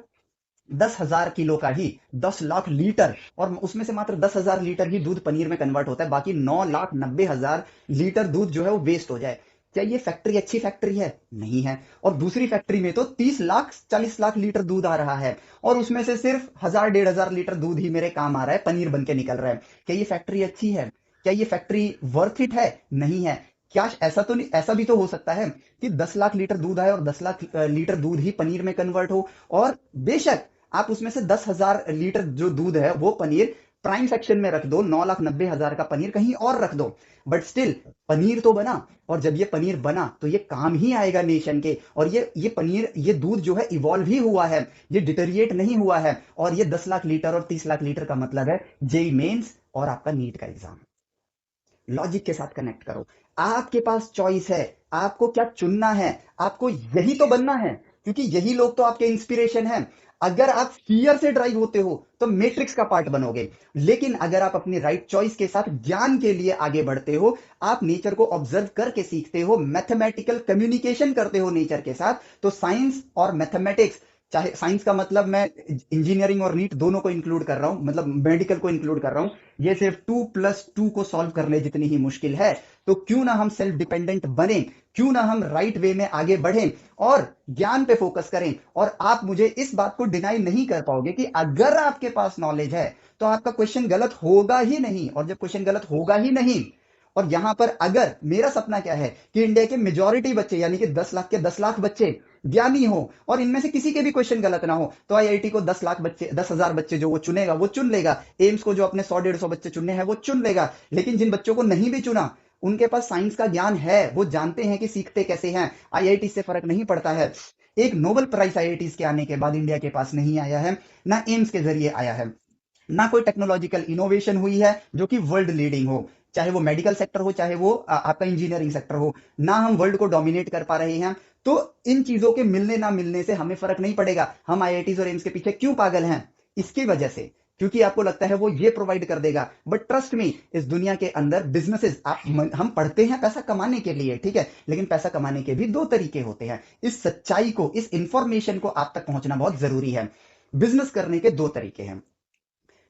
[SPEAKER 1] 10,000 किलो का ही, 10 लाख लीटर, और उसमें से मात्र 10,000 लीटर ही दूध पनीर में कन्वर्ट होता है, बाकी 9,90,000 लीटर दूध जो है वो वेस्ट हो जाए। क्या ये फैक्ट्री अच्छी फैक्ट्री है? नहीं है। और दूसरी फैक्ट्री में तो 30 लाख 40 लाख लीटर दूध आ रहा है, और उसमें से सिर्फ 1,000 1,500 लीटर दूध ही मेरे काम आ रहा है, पनीर बन के निकल रहा है। क्या ये फैक्ट्री अच्छी है? क्या ये फैक्ट्री वर्थ इट है? नहीं है। क्या ऐसा तो नहीं, ऐसा भी तो हो सकता है कि 10 लाख लीटर दूध आए और 10 लाख लीटर दूध ही पनीर में कन्वर्ट हो, और बेशक आप उसमें से 10,000 लीटर जो दूध है वो पनीर प्राइम सेक्शन में रख दो, 9,90,000 का पनीर कहीं और रख दो, बट स्टिल पनीर तो बना। और जब ये पनीर बना तो ये काम ही आएगा नेशन के, और ये पनीर, ये दूध जो है इवॉल्व ही हुआ है, ये डिटेरिएट नहीं हुआ है। और ये 10 लाख लीटर और 30 लाख लीटर का मतलब है जेई मेंस और आपका नीट का एग्जाम। लॉजिक के साथ कनेक्ट करो। आपके पास चॉइस है, आपको क्या चुनना है, आपको यही तो बनना है, क्योंकि यही लोग तो आपके इंस्पिरेशन हैं। अगर आप फियर से ड्राइव होते हो तो मैट्रिक्स का पार्ट बनोगे, लेकिन अगर आप अपनी राइट चॉइस के साथ ज्ञान के लिए आगे बढ़ते हो, आप नेचर को ऑब्जर्व करके सीखते हो, मैथमेटिकल कम्युनिकेशन करते हो नेचर के साथ, तो साइंस और मैथमेटिक्स, चाहे साइंस का मतलब मैं इंजीनियरिंग और नीट दोनों को इंक्लूड कर रहा हूं, मतलब मेडिकल को इंक्लूड कर रहा हूं, ये सिर्फ 2+2 को सॉल्व करने जितनी ही मुश्किल है। तो क्यों ना हम सेल्फ डिपेंडेंट बने, क्यों ना हम राइट वे में आगे बढ़ें और ज्ञान पे फोकस करें। और आप मुझे इस बात को डिनाई नहीं कर पाओगे कि अगर आपके पास नॉलेज है तो आपका क्वेश्चन गलत होगा ही नहीं, और जब क्वेश्चन गलत होगा ही नहीं, और यहां पर अगर मेरा सपना क्या है कि इंडिया के मेजॉरिटी बच्चे, यानी कि 10 लाख के 10 लाख बच्चे ज्ञानी हो, और इनमें से किसी के भी क्वेश्चन गलत ना हो, तो आईआईटी को 10 लाख बच्चे, 10,000 बच्चे जो वो चुनेगा वो चुन लेगा, एम्स को जो अपने 100-150 बच्चे चुनने हैं वो चुन लेगा। लेकिन जिन बच्चों को नहीं भी चुना, उनके पास साइंस का ज्ञान है, वो जानते हैं कि सीखते कैसे हैं, आईआईटी से फर्क नहीं पड़ता है। एक नोबेल प्राइज आईआईटी के आने के बाद इंडिया के पास नहीं आया है, ना एम्स के जरिए आया है, ना कोई टेक्नोलॉजिकल इनोवेशन हुई है जो कि वर्ल्ड लीडिंग हो, चाहे वो मेडिकल सेक्टर हो, चाहे वो आपका इंजीनियरिंग सेक्टर हो, ना हम वर्ल्ड को डोमिनेट कर पा रहे हैं। तो इन चीजों के मिलने ना मिलने से हमें फर्क नहीं पड़ेगा। हम आईआईटीज और एम्स के पीछे क्यों पागल हैं? इसकी वजह से, क्योंकि आपको लगता है वो ये प्रोवाइड कर देगा, बट ट्रस्ट मी, इस दुनिया के अंदर बिजनेसेस, हम पढ़ते हैं पैसा कमाने के लिए, ठीक है, लेकिन पैसा कमाने के भी दो तरीके होते हैं। इस सच्चाई को, इस इंफॉर्मेशन को आप तक पहुंचना बहुत जरूरी है। बिजनेस करने के दो तरीके हैं,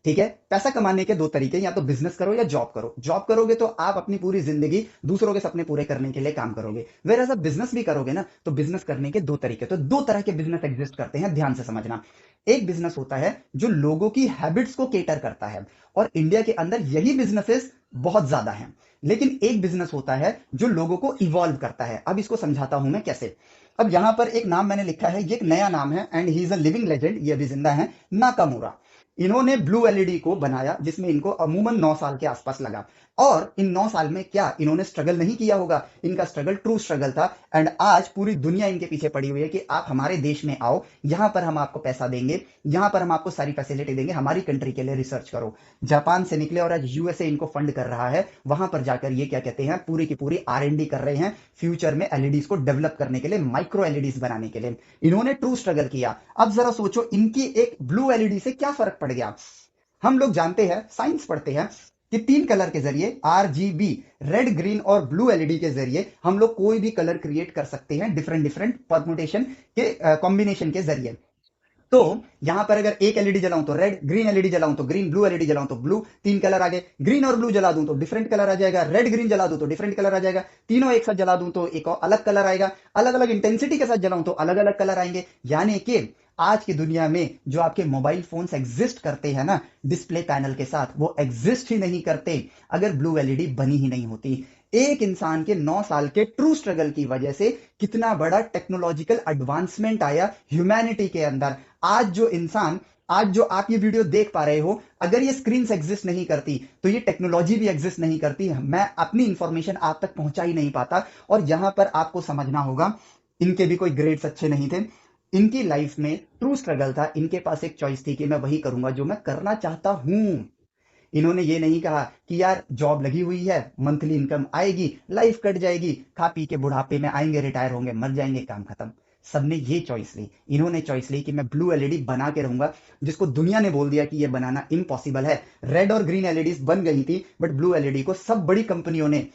[SPEAKER 1] ठीक है। पैसा कमाने के दो तरीके, या तो बिजनेस करो या जॉब करो। जॉब करोगे तो आप अपनी पूरी जिंदगी दूसरों के सपने पूरे करने के लिए काम करोगे, वेर एज बिजनेस भी करोगे ना, तो बिजनेस करने के दो तरीके, तो दो तरह के बिजनेस एग्जिस्ट करते हैं, ध्यान से समझना। एक बिजनेस होता है जो लोगों की हैबिट्स को केटर करता है, और इंडिया के अंदर यही बिजनेसेस बहुत ज्यादा हैं। लेकिन एक बिजनेस होता है जो लोगों को इवॉल्व करता है। अब इसको समझाता हूं मैं कैसे। अब यहां पर एक नाम मैंने लिखा है, ये एक नया नाम है, and he is a living legend, ये अभी जिंदा है, नाकामुरा। इन्होंने ब्लू एलईडी को बनाया जिसमें इनको अमूमन 9 साल के आसपास लगा। और इन 9 साल में क्या इन्होंने स्ट्रगल नहीं किया होगा? इनका स्ट्रगल ट्रू स्ट्रगल था। एंड आज पूरी दुनिया इनके पीछे पड़ी हुई है कि आप हमारे देश में आओ, यहां पर हम आपको पैसा देंगे, यहां पर हम आपको सारी फैसिलिटी देंगे, हमारी कंट्री के लिए रिसर्च करो। जापान से निकले और आज यूएसए इनको फंड कर रहा है। वहां पर जाकर ये क्या कहते हैं, पूरी की पूरी आर&डी कर रहे हैं फ्यूचर में एलईडीज को डेवलप करने के लिए, माइक्रो एलईडीज बनाने के लिए। इन्होंने ट्रू स्ट्रगल किया। अब जरा सोचो इनकी एक ब्लू एलईडी से क्या फर्क पड़ गया। हम लोग जानते हैं, साइंस पढ़ते हैं कि 3 कलर के जरिए, आरजीबी, रेड, ग्रीन और ब्लू एलईडी के जरिए हम लोग कोई भी कलर क्रिएट कर सकते हैं डिफरेंट डिफरेंट परमुटेशन के कॉम्बिनेशन के जरिए। तो यहां पर अगर एक एलईडी जलाऊं तो रेड, ग्रीन एलईडी जलाऊं तो ग्रीन, ब्लू एलईडी जलाऊं तो ब्लू, 3 कलर आ गए। ग्रीन और ब्लू जला दूं तो डिफरेंट कलर आ जाएगा, रेड ग्रीन जला दूं तो डिफरेंट कलर आ जाएगा, तीनों एक साथ जला दूं तो एक और अलग कलर आएगा, अलग अलग इंटेंसिटी के साथ जलाऊं तो अलग अलग कलर आएंगे। यानी कि आज की दुनिया में जो आपके मोबाइल फोन्स एग्जिस्ट करते हैं ना डिस्प्ले पैनल के साथ, वो एग्जिस्ट ही नहीं करते अगर ब्लू एलईडी बनी ही नहीं होती। एक इंसान के 9 साल के ट्रू स्ट्रगल की वजह से कितना बड़ा टेक्नोलॉजिकल एडवांसमेंट आया ह्यूमैनिटी के अंदर। आज जो आप ये वीडियो देख पा रहे हो, अगर ये स्क्रीन एग्जिस्ट नहीं करती तो ये टेक्नोलॉजी भी एग्जिस्ट नहीं करती, मैं अपनी इंफॉर्मेशन आप तक पहुंचा ही नहीं पाता। और यहां पर आपको समझना होगा, इनके भी कोई ग्रेड्स अच्छे नहीं थे, इनकी लाइफ में ट्रू स्ट्रगल था। इनके पास एक चॉइस थी कि मैं वही करूंगा जो मैं करना चाहता हूं। इन्होंने ये नहीं कहा कि यार जॉब लगी हुई है, मंथली इनकम आएगी, लाइफ कट जाएगी, खा पी के बुढ़ापे में आएंगे, रिटायर होंगे, मर जाएंगे, काम खत्म। सबने ये चॉइस ली। इन्होंने चॉइस ली कि मैं ब्लू एलईडी बना के रहूंगा, जिसको दुनिया ने बोल दिया कि ये बनाना इम्पॉसिबल है। रेड और ग्रीन एलईडीज बन गई थी, बट ब्लू एलईडी को सब बड़ी कंपनियों ने,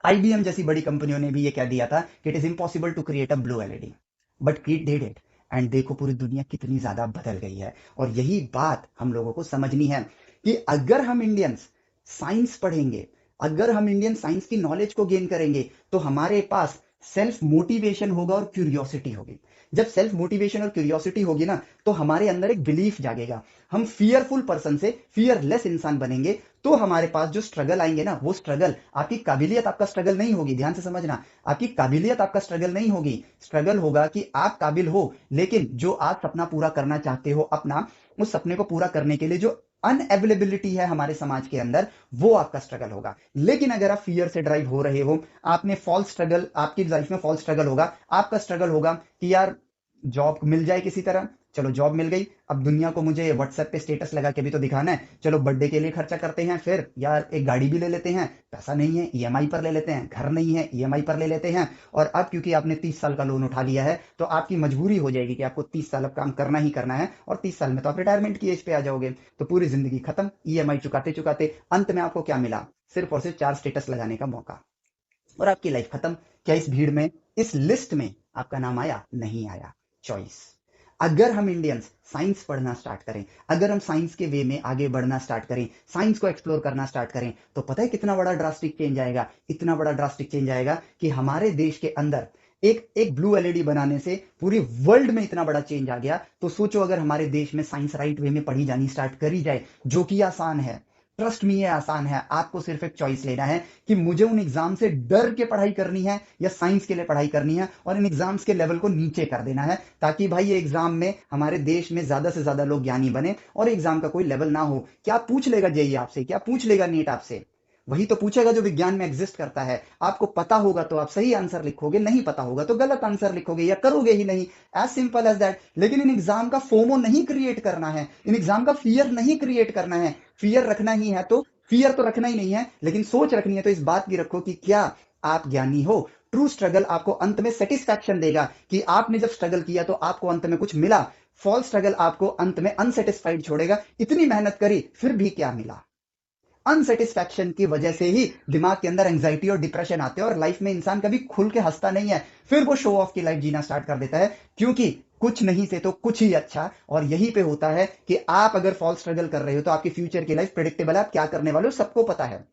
[SPEAKER 1] आईबीएम जैसी बड़ी कंपनियों ने भी ये कह दिया था कि it is impossible to create a blue LED, but कीट डिड इट। एंड देखो पूरी दुनिया कितनी ज्यादा बदल गई है। और यही बात हम लोगों को समझनी है कि अगर हम इंडियंस साइंस पढ़ेंगे, अगर हम इंडियन साइंस की नॉलेज को गेन करेंगे, तो हमारे पास सेल्फ मोटिवेशन होगा और क्यूरियोसिटी होगी। जब सेल्फ मोटिवेशन और क्यूरियोसिटी होगी ना, तो हमारे अंदर एक बिलीफ जागेगा। हम फियरफुल पर्सन से फियरलेस इंसान बनेंगे। तो हमारे पास जो स्ट्रगल आएंगे ना, वो स्ट्रगल आपकी काबिलियत आपका स्ट्रगल नहीं होगी। ध्यान से समझना, आपकी काबिलियत आपका स्ट्रगल नहीं होगी। स्ट्रगल होगा कि आप काबिल हो, लेकिन जो आप सपना पूरा करना चाहते हो अपना, उस सपने को पूरा करने के लिए जो अनअवेलेबिलिटी है हमारे समाज के अंदर, वो आपका स्ट्रगल होगा। लेकिन अगर आप फियर से ड्राइव हो रहे हो, आपने फॉल्स स्ट्रगल, आपकी लाइफ में फॉल्स स्ट्रगल होगा। आपका स्ट्रगल होगा कि यार जॉब मिल जाए किसी तरह, चलो जॉब मिल गई, अब दुनिया को मुझे व्हाट्सएप पे स्टेटस लगा के भी तो दिखाना है, चलो बर्थडे के लिए खर्चा करते हैं, फिर यार एक गाड़ी भी ले लेते हैं, पैसा नहीं है ईएमआई पर ले लेते हैं, घर नहीं है ईएमआई पर ले लेते हैं। और अब क्योंकि आपने 30 साल का लोन उठा लिया है, तो आपकी मजबूरी हो जाएगी कि आपको 30 साल अब काम करना ही करना है, और 30 साल में तो आप रिटायरमेंट की एज पे आ जाओगे। तो पूरी जिंदगी खत्म, ईएमआई चुकाते चुकाते अंत में आपको क्या मिला? सिर्फ और सिर्फ 4 स्टेटस लगाने का मौका, और आपकी लाइफ खत्म। क्या इस भीड़ में, इस लिस्ट में आपका नाम आया? नहीं आया। चॉइस। अगर हम इंडियंस साइंस पढ़ना स्टार्ट करें, अगर हम साइंस के वे में आगे बढ़ना स्टार्ट करें, साइंस को एक्सप्लोर करना स्टार्ट करें, तो पता है कितना बड़ा ड्रास्टिक चेंज आएगा? इतना बड़ा ड्रास्टिक चेंज आएगा कि हमारे देश के अंदर एक एक ब्लू एलईडी बनाने से पूरी वर्ल्ड में इतना बड़ा चेंज आ गया। तो सोचो अगर हमारे देश में साइंस राइट वे में पढ़ी जानी स्टार्ट करी जाए, जो कि आसान है। ट्रस्ट मी, ये आसान है। आपको सिर्फ एक चॉइस लेना है कि मुझे उन एग्जाम से डर के पढ़ाई करनी है या साइंस के लिए पढ़ाई करनी है, और इन एग्जाम्स के लेवल को नीचे कर देना है, ताकि भाई ये एग्जाम में हमारे देश में ज्यादा से ज्यादा लोग ज्ञानी बने और एग्जाम का कोई लेवल ना हो। क्या पूछ लेगा जेई आपसे? क्या पूछ लेगा नीट आपसे? वही तो पूछेगा जो विज्ञान में एग्जिस्ट करता है। आपको पता होगा तो आप सही आंसर लिखोगे, नहीं पता होगा तो गलत आंसर लिखोगे या करोगे ही नहीं। As simple as that. लेकिन इन एग्जाम का फोमो नहीं क्रिएट करना है, इन एग्जाम का फियर नहीं क्रिएट करना है। फियर रखना ही है तो फियर तो रखना ही नहीं है, लेकिन सोच रखनी है तो इस बात की रखो कि क्या आप ज्ञानी हो। ट्रू स्ट्रगल आपको अंत में सेटिस्फैक्शन देगा कि आपने जब स्ट्रगल किया तो आपको अंत में कुछ मिला। फॉल्स स्ट्रगल आपको अंत में अनसेटिस्फाइड छोड़ेगा। इतनी मेहनत करी फिर भी क्या मिला? अनसेटिस्फैक्शन की वजह से ही दिमाग के अंदर एंजाइटी और डिप्रेशन आते हैं, और लाइफ में इंसान कभी खुल के हंसता नहीं है। फिर वो शो ऑफ की लाइफ जीना स्टार्ट कर देता है, क्योंकि कुछ नहीं से तो कुछ ही अच्छा। और यही पे होता है कि आप अगर फॉल्स स्ट्रगल कर रहे हो तो आपकी फ्यूचर की लाइफ प्रिडिक्टेबल है। आप क्या करने वाले हो सबको पता है,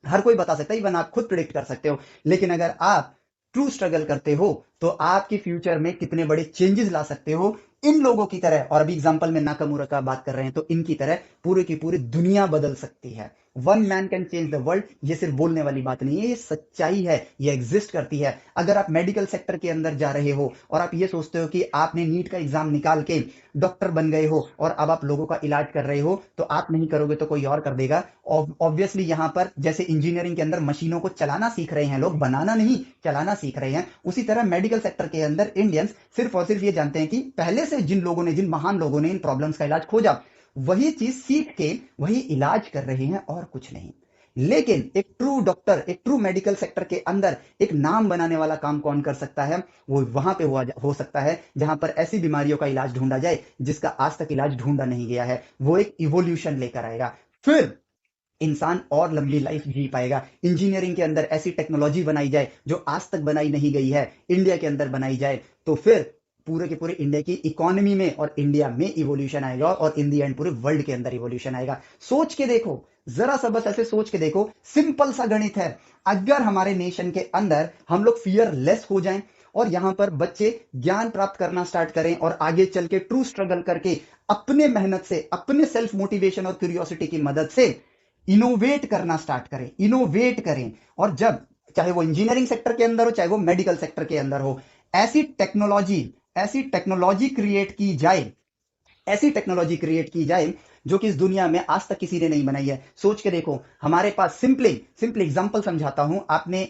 [SPEAKER 1] हर कोई बता सकता है, इवन आप खुद प्रिडिक्ट कर सकते हो। लेकिन अगर आप ट्रू स्ट्रगल करते हो तो आपके फ्यूचर में कितने बड़े चेंजेस ला सकते हो इन लोगों की तरह। और अभी एग्जांपल में नाकामुरा का बात कर रहे हैं, तो इनकी तरह पूरे की पूरी दुनिया बदल सकती है। One man can change the world, ये सिर्फ बोलने वाली बात नहीं है, ये सच्चाई है, ये एग्जिस्ट करती है। अगर आप मेडिकल सेक्टर के अंदर जा रहे हो और आप ये सोचते हो कि आपने नीट का एग्जाम निकाल के डॉक्टर बन गए हो और अब आप लोगों का इलाज कर रहे हो, तो आप नहीं करोगे तो कोई और कर देगा। ऑब्वियसली यहाँ पर जैसे इंजीनियरिंग के अंदर मशीनों को चलाना सीख रहे हैं लोग, बनाना नहीं, चलाना सीख रहे हैं, उसी तरह मेडिकल सेक्टर के अंदर इंडियंस सिर्फ और सिर्फ ये जानते हैं कि पहले से जिन लोगों ने, जिन महान लोगों ने इन प्रॉब्लम्स का इलाज खोजा, वही चीज सीख के वही इलाज कर रहे हैं और कुछ नहीं। लेकिन एक ट्रू डॉक्टर, एक ट्रू मेडिकल सेक्टर के अंदर एक नाम बनाने वाला काम कौन कर सकता है? वो वहां पे हो सकता है जहां पर ऐसी बीमारियों का इलाज ढूंढा जाए जिसका आज तक इलाज ढूंढा नहीं गया है। वो एक इवोल्यूशन लेकर आएगा, फिर इंसान और लंबी लाइफ जी पाएगा। इंजीनियरिंग के अंदर ऐसी टेक्नोलॉजी बनाई जाए जो आज तक बनाई नहीं गई है, इंडिया के अंदर बनाई जाए, तो फिर पूरे के पूरे इंडिया की इकोनॉमी में और इंडिया में इवोल्यूशन आएगा और इन दी एंड पूरे वर्ल्ड के अंदर इवोल्यूशन आएगा। सोच के देखो, जरा सा बस ऐसे सोच के देखो, सिंपल सा गणित है। अगर हमारे नेशन के अंदर हम लोग फियरलेस हो जाएं और यहां पर बच्चे ज्ञान प्राप्त करना स्टार्ट करें और आगे चल के ट्रू स्ट्रगल करके अपने मेहनत से, अपने सेल्फ मोटिवेशन और क्यूरियोसिटी की मदद से इनोवेट करना स्टार्ट करें, इनोवेट करें। और जब, चाहे वो इंजीनियरिंग सेक्टर के अंदर हो, चाहे वो मेडिकल सेक्टर के अंदर हो, ऐसी टेक्नोलॉजी, ऐसी टेक्नोलॉजी क्रिएट की जाए, ऐसी टेक्नोलॉजी क्रिएट की जाए जो कि इस दुनिया में आज तक किसी ने नहीं बनाई है। सोच के देखो, हमारे पास सिंपली सिंपली एग्जांपल समझाता हूं। आपने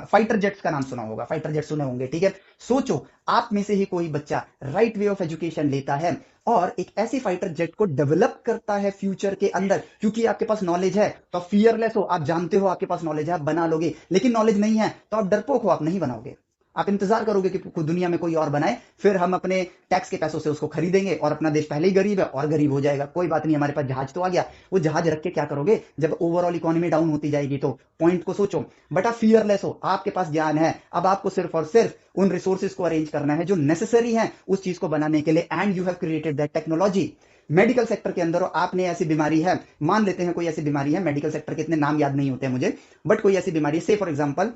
[SPEAKER 1] फाइटर जेट्स का नाम सुना होगा, फाइटर जेट सुने होंगे, ठीक है। सोचो, आप में से ही कोई बच्चा राइट वे ऑफ एजुकेशन लेता है और एक ऐसी फाइटर जेट को डेवलप करता है फ्यूचर के अंदर, क्योंकि आपके पास नॉलेज है तो आप फियरलेस हो, आप जानते हो आपके पास नॉलेज है, आप बना लोगे। लेकिन नॉलेज नहीं है तो आप डरपोक हो, आप नहीं बनाओगे, आप इंतजार करोगे कि दुनिया में कोई और बनाए, फिर हम अपने टैक्स के पैसों से उसको खरीदेंगे और अपना देश पहले ही गरीब है और गरीब हो जाएगा। कोई बात नहीं, हमारे पास जहाज तो आ गया, वो जहाज रख के क्या करोगे जब ओवरऑल इकोनॉमी डाउन होती जाएगी? तो पॉइंट को सोचो। बट आप फियरलेस हो, आपके पास ज्ञान है, अब आपको सिर्फ और सिर्फ उन रिसोर्सेज को अरेंज करना है जो नेसेसरी है उस चीज को बनाने के लिए, and you have created that technology. Medical sector के अंदर आपने ऐसी बीमारी है, मान लेते हैं कोई ऐसी बीमारी है, मेडिकल सेक्टर के इतने नाम याद नहीं होते हैं मुझे, बट कोई ऐसी बीमारी, से फॉर एग्जांपल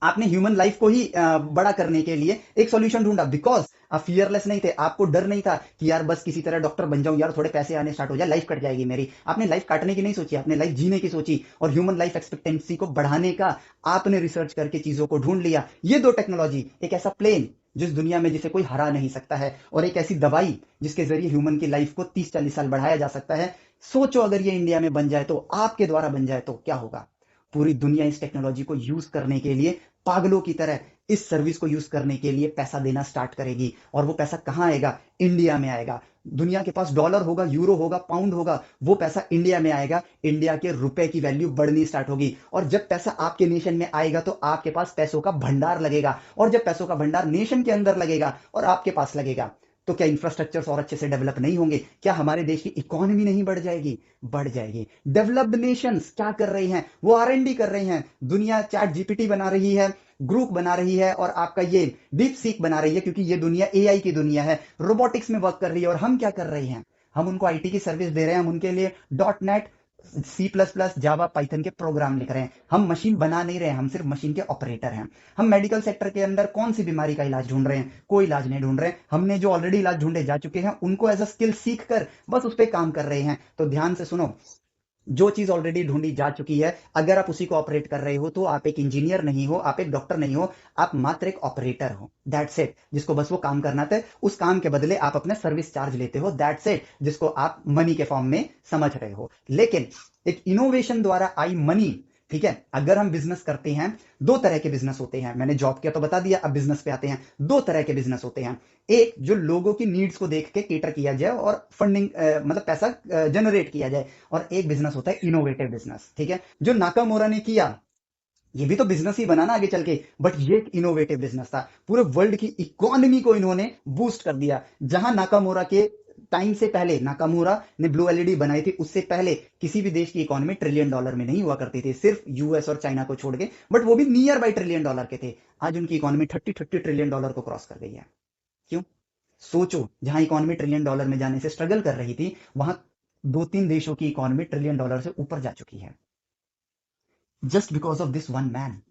[SPEAKER 1] आपने ह्यूमन लाइफ को ही बड़ा करने के लिए एक सॉल्यूशन ढूंढा, बिकॉज आप फियरलेस नहीं थे, आपको डर नहीं था कि यार बस किसी तरह डॉक्टर बन जाऊं यार, थोड़े पैसे आने स्टार्ट हो जाए, लाइफ कट जाएगी मेरी। आपने लाइफ काटने की नहीं सोची, आपने लाइफ जीने की सोची और ह्यूमन लाइफ एक्सपेक्टेंसी को बढ़ाने का आपने रिसर्च करके चीजों को ढूंढ लिया। ये दो टेक्नोलॉजी, एक ऐसा प्लेन जिस दुनिया में जिसे कोई हरा नहीं सकता है, और एक ऐसी दवाई जिसके जरिए ह्यूमन की लाइफ को 30-40 साल बढ़ाया जा सकता है। सोचो अगर ये इंडिया में बन जाए, तो आपके द्वारा बन जाए, तो क्या होगा? पूरी दुनिया इस टेक्नोलॉजी को यूज करने के लिए पागलों की तरह इस सर्विस को यूज करने के लिए पैसा देना स्टार्ट करेगी। और वो पैसा कहां आएगा? इंडिया में आएगा। दुनिया के पास डॉलर होगा, यूरो होगा, पाउंड होगा, वो पैसा इंडिया में आएगा, इंडिया के रुपए की वैल्यू बढ़नी स्टार्ट होगी। और जब पैसा आपके नेशन में आएगा तो आपके पास पैसों का भंडार लगेगा, और जब पैसों का भंडार नेशन के अंदर लगेगा और आपके पास लगेगा, तो क्या इंफ्रास्ट्रक्चर और अच्छे से डेवलप नहीं होंगे? क्या हमारे देश की इकोनॉमी नहीं बढ़ जाएगी? बढ़ जाएगी। डेवलप्ड नेशंस क्या कर रही हैं? वो आर&डी कर रही हैं। दुनिया चैट जीपीटी बना रही है, ग्रुप बना रही है, और आपका ये डीप सीक बना रही है, क्योंकि ये दुनिया एआई की दुनिया है, रोबोटिक्स में वर्क कर रही है। और हम क्या कर रहे हैं? हम उनको आईटी की सर्विस दे रहे हैं, हम उनके लिए .NET, C++, जावा, पाइथन के प्रोग्राम लिख रहे हैं। हम मशीन बना नहीं रहे हैं, हम सिर्फ मशीन के ऑपरेटर हैं। हम मेडिकल सेक्टर के अंदर कौन सी बीमारी का इलाज ढूंढ रहे हैं? कोई इलाज नहीं ढूंढ रहे हैं। हमने जो ऑलरेडी इलाज ढूंढे जा चुके हैं उनको एज अ स्किल सीख कर बस उस पर काम कर रहे हैं। तो ध्यान से सुनो, जो चीज ऑलरेडी ढूंढी जा चुकी है, अगर आप उसी को ऑपरेट कर रहे हो तो आप एक इंजीनियर नहीं हो, आप एक डॉक्टर नहीं हो, आप मात्र एक ऑपरेटर हो। दैट्स इट, जिसको बस वो काम करना था, उस काम के बदले आप अपना सर्विस चार्ज लेते हो। दैट्स इट, जिसको आप मनी के फॉर्म में समझ रहे हो। लेकिन एक इनोवेशन द्वारा आई मनी, ठीक है, अगर हम बिजनेस करते हैं, दो तरह के बिजनेस होते हैं। मैंने जॉब किया तो बता दिया, अब बिजनेस पे आते हैं। दो तरह के बिजनेस होते हैं, एक जो लोगों की नीड्स को देख के केटर किया जाए और फंडिंग मतलब पैसा जनरेट किया जाए, और एक बिजनेस होता है इनोवेटिव बिजनेस, ठीक है, जो नाकामोरा ने किया। ये भी तो बिजनेस ही बना ना आगे चल के, बट ये एक इनोवेटिव बिजनेस था। पूरे वर्ल्ड की इकोनॉमी को इन्होंने बूस्ट कर दिया। जहां नाकामोरा के टाइम से पहले, नाकामोरा ने ब्लू एलईडी बनाई थी, उससे पहले किसी भी देश की इकोनॉमी ट्रिलियन डॉलर में नहीं हुआ करती थी, सिर्फ यूएस और चाइना को छोड़ के, बट वो भी नियर बाई ट्रिलियन डॉलर के थे। आज उनकी इकोनॉमी 30 ट्रिलियन डॉलर को क्रॉस कर गई है। क्यों? सोचो, जहां इकोनॉमी ट्रिलियन डॉलर में जाने से स्ट्रगल कर रही थी, वहां 2-3 देशों की इकोनॉमी ट्रिलियन डॉलर से ऊपर जा चुकी है, just because of this one man.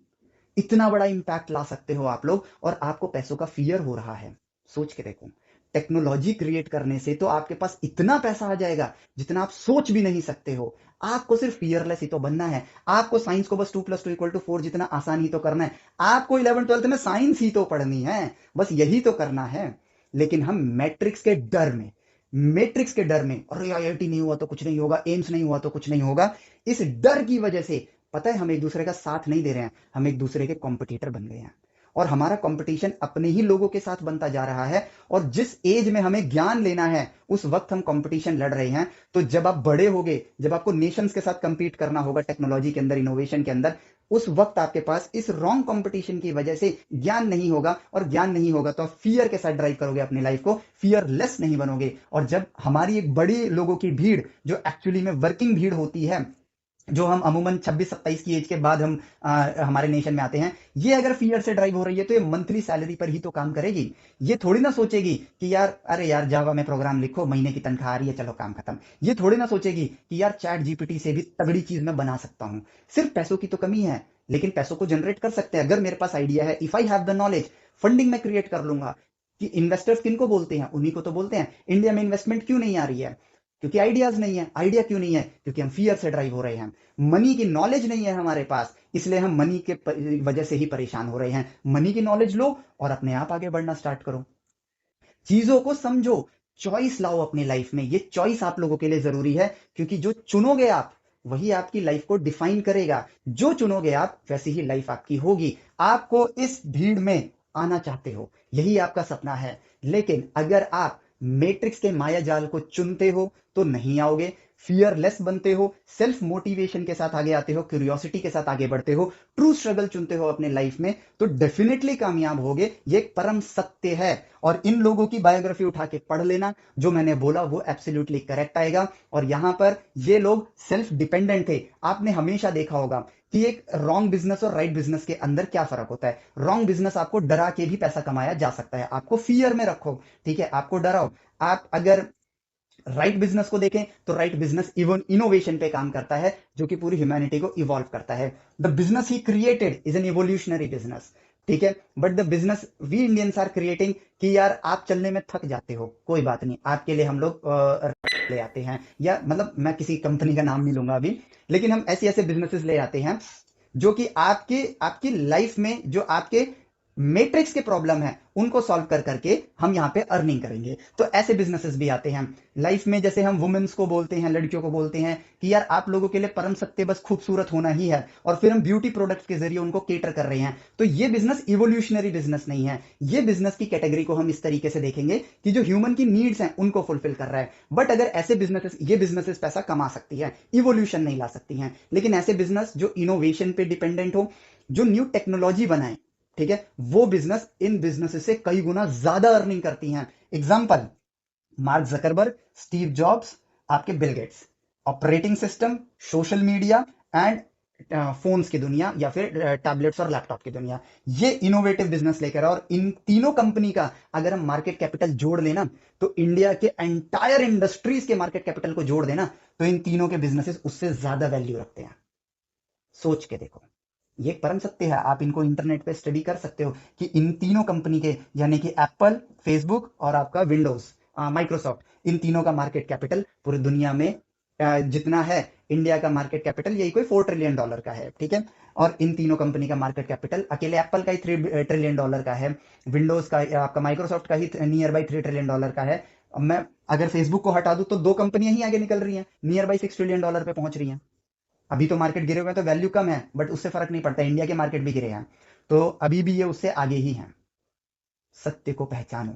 [SPEAKER 1] इतना बड़ा इंपैक्ट ला सकते हो आप लोग, और आपको पैसों का फियर हो रहा है। सोच के देखो, टेक्नोलॉजी क्रिएट करने से तो आपके पास इतना पैसा आ जाएगा जितना आप सोच भी नहीं सकते हो। आपको सिर्फ फियरलेस ही तो बनना है। आपको साइंस को बस 2+2=4 जितना आसान ही तो करना है। आपको 11th-12th में साइंस ही तो पढ़नी है, बस यही तो करना है। लेकिन हम मैट्रिक्स के डर में, अरे आईआईटी नहीं हुआ तो कुछ नहीं होगा, एम्स नहीं हुआ तो कुछ नहीं होगा, इस डर की वजह से पता है हम एक दूसरे का साथ नहीं दे रहे हैं, हम एक दूसरे के कॉम्पिटिटर बन गए हैं। और हमारा कंपटीशन अपने ही लोगों के साथ बनता जा रहा है। और जिस एज में हमें ज्ञान लेना है उस वक्त हम कंपटीशन लड़ रहे हैं। तो जब आप बड़े होगे, जब आपको नेशंस के साथ कंपीट करना होगा टेक्नोलॉजी के अंदर, इनोवेशन के अंदर, उस वक्त आपके पास इस रॉन्ग कंपटीशन की वजह से ज्ञान नहीं होगा। और ज्ञान नहीं होगा तो आप फियर के साथ ड्राइव करोगे अपनी लाइफ को, फियरलेस नहीं बनोगे। और जब हमारी एक बड़ी लोगों की भीड़, जो एक्चुअली में वर्किंग भीड़ होती है, जो हम अमूमन 26-27 की एज के बाद हम हमारे नेशन में आते हैं, ये अगर फियर से ड्राइव हो रही है तो ये मंथली सैलरी पर ही तो काम करेगी। ये थोड़ी ना सोचेगी कि यार अरे यार जावा में प्रोग्राम लिखो, महीने की तनख्वाह आ रही है, चलो काम खत्म। ये थोड़ी ना सोचेगी कि यार चैट जीपीटी से भी तगड़ी चीज मैं बना सकता हूँ। सिर्फ पैसों की तो कमी है, लेकिन पैसों को जनरेट कर सकते हैं अगर मेरे पास आइडिया है। If I have the knowledge, funding में क्रिएट कर लूंगा। कि इन्वेस्टर्स किनको बोलते हैं? उन्हीं को तो बोलते हैं। इंडिया में इन्वेस्टमेंट क्यों नहीं आ रही है? क्योंकि आइडियाज नहीं है। आइडिया क्यों नहीं है? क्योंकि हम फियर से ड्राइव हो रहे हैं। मनी की नॉलेज नहीं है हमारे पास, इसलिए हम मनी के वजह से ही परेशान हो रहे हैं। मनी की नॉलेज लो और अपने आप आगे बढ़ना स्टार्ट करो। चीजों को समझो, चॉइस लाओ अपनी लाइफ में। ये चॉइस आप लोगों के लिए जरूरी है, क्योंकि जो चुनोगे आप वही आपकी लाइफ को डिफाइन करेगा। जो चुनोगे आप वैसी ही लाइफ आपकी होगी। आपको इस भीड़ में आना चाहते हो, यही आपका सपना है। लेकिन अगर आप मैट्रिक्स के माया जाल को चुनते हो तो नहीं आओगे। फियरलेस बनते हो, सेल्फ मोटिवेशन के साथ आगे आते हो, क्यूरियोसिटी के साथ आगे बढ़ते हो, ट्रू स्ट्रगल चुनते हो अपने लाइफ में, तो डेफिनेटली कामयाब होगे। ये एक परम सत्य है। और इन लोगों की बायोग्राफी उठा के पढ़ लेना, जो मैंने बोला वो एब्सोल्युटली करेक्ट आएगा। और यहां पर ये लोग सेल्फ डिपेंडेंट थे। आपने हमेशा देखा होगा कि एक रॉन्ग बिजनेस और राइट बिजनेस के अंदर क्या फर्क होता है। रॉन्ग बिजनेस आपको डरा के भी पैसा कमाया जा सकता है, आपको फियर में रखो, ठीक है, आपको डराओ। आप अगर राइट बिजनेस को देखें तो राइट बिजनेस इवन इनोवेशन पे काम करता है, जो कि पूरी ह्यूमैनिटी को इवॉल्व करता है। The business he created is an evolutionary business, ठीक है। But the business we Indians are creating, कि यार आप चलने में थक जाते हो, कोई बात नहीं, आपके लिए हम लोग ले आते हैं। या मतलब मैं किसी कंपनी का नाम नहीं लूंगा अभी, लेकिन हम ऐसे ऐसे बिजनेसेस ले आते हैं जो कि आपके आपकी लाइफ में जो आपके मैट्रिक्स के प्रॉब्लम है उनको सॉल्व कर करके हम यहाँ पे अर्निंग करेंगे। तो ऐसे बिजनेसेस भी आते हैं लाइफ में। जैसे हम वुमेन्स को बोलते हैं, लड़कियों को बोलते हैं कि यार आप लोगों के लिए परम सत्य बस खूबसूरत होना ही है, और फिर हम ब्यूटी प्रोडक्ट्स के जरिए उनको केटर कर रहे हैं। तो ये बिजनेस इवोल्यूशनरी बिजनेस नहीं है। ये बिजनेस की कैटेगरी को हम इस तरीके से देखेंगे कि जो ह्यूमन की नीड्स हैं उनको फुलफिल कर रहा है। बट अगर ऐसे बिजनेसेस, ये बिजनेसेस पैसा कमा सकती है, इवोल्यूशन नहीं ला सकती हैं। लेकिन ऐसे बिजनेस जो इनोवेशन पे डिपेंडेंट हो, जो न्यू टेक्नोलॉजी बनाए, ठीक है, वो बिजनेस इन बिजनेस से कई गुना ज्यादा अर्निंग करती हैं। Example, Mark Zuckerberg, Steve Jobs, आपके Bill Gates. Operating system, social media and phones की दुनिया, या फिर टैबलेट्स और लैपटॉप की दुनिया, ये इनोवेटिव बिजनेस लेकर। और इन तीनों कंपनी का अगर हम मार्केट कैपिटल जोड़ लेना, तो इंडिया के एंटायर इंडस्ट्रीज के मार्केट कैपिटल को जोड़ देना, तो इन तीनों के बिजनेसेस उससे ज्यादा वैल्यू रखते हैं। सोच के देखो, ये परम सत्य है। आप इनको इंटरनेट पे स्टडी कर सकते हो कि इन तीनों कंपनी के, यानी कि एप्पल, फेसबुक और आपका विंडोज, माइक्रोसॉफ्ट, इन तीनों का मार्केट कैपिटल पूरी दुनिया में जितना है, इंडिया का मार्केट कैपिटल यही कोई $4 ट्रिलियन का है, ठीक है। और इन तीनों कंपनी का मार्केट कैपिटल अकेले एप्पल का ही $3 ट्रिलियन का है, विंडोज का, आपका माइक्रोसॉफ्ट का ही नियर बाई $3 ट्रिलियन का है। अब मैं अगर फेसबुक को हटा दूं तो दो कंपनियां ही आगे निकल रही हैं, नियर बाई $6 ट्रिलियन पे पहुंच रही हैं। अभी तो मार्केट गिरे हुए हैं तो वैल्यू कम है, बट उससे फर्क नहीं पड़ता, इंडिया के मार्केट भी गिरे हैं तो अभी भी ये उससे आगे ही हैं। सत्य को पहचानो,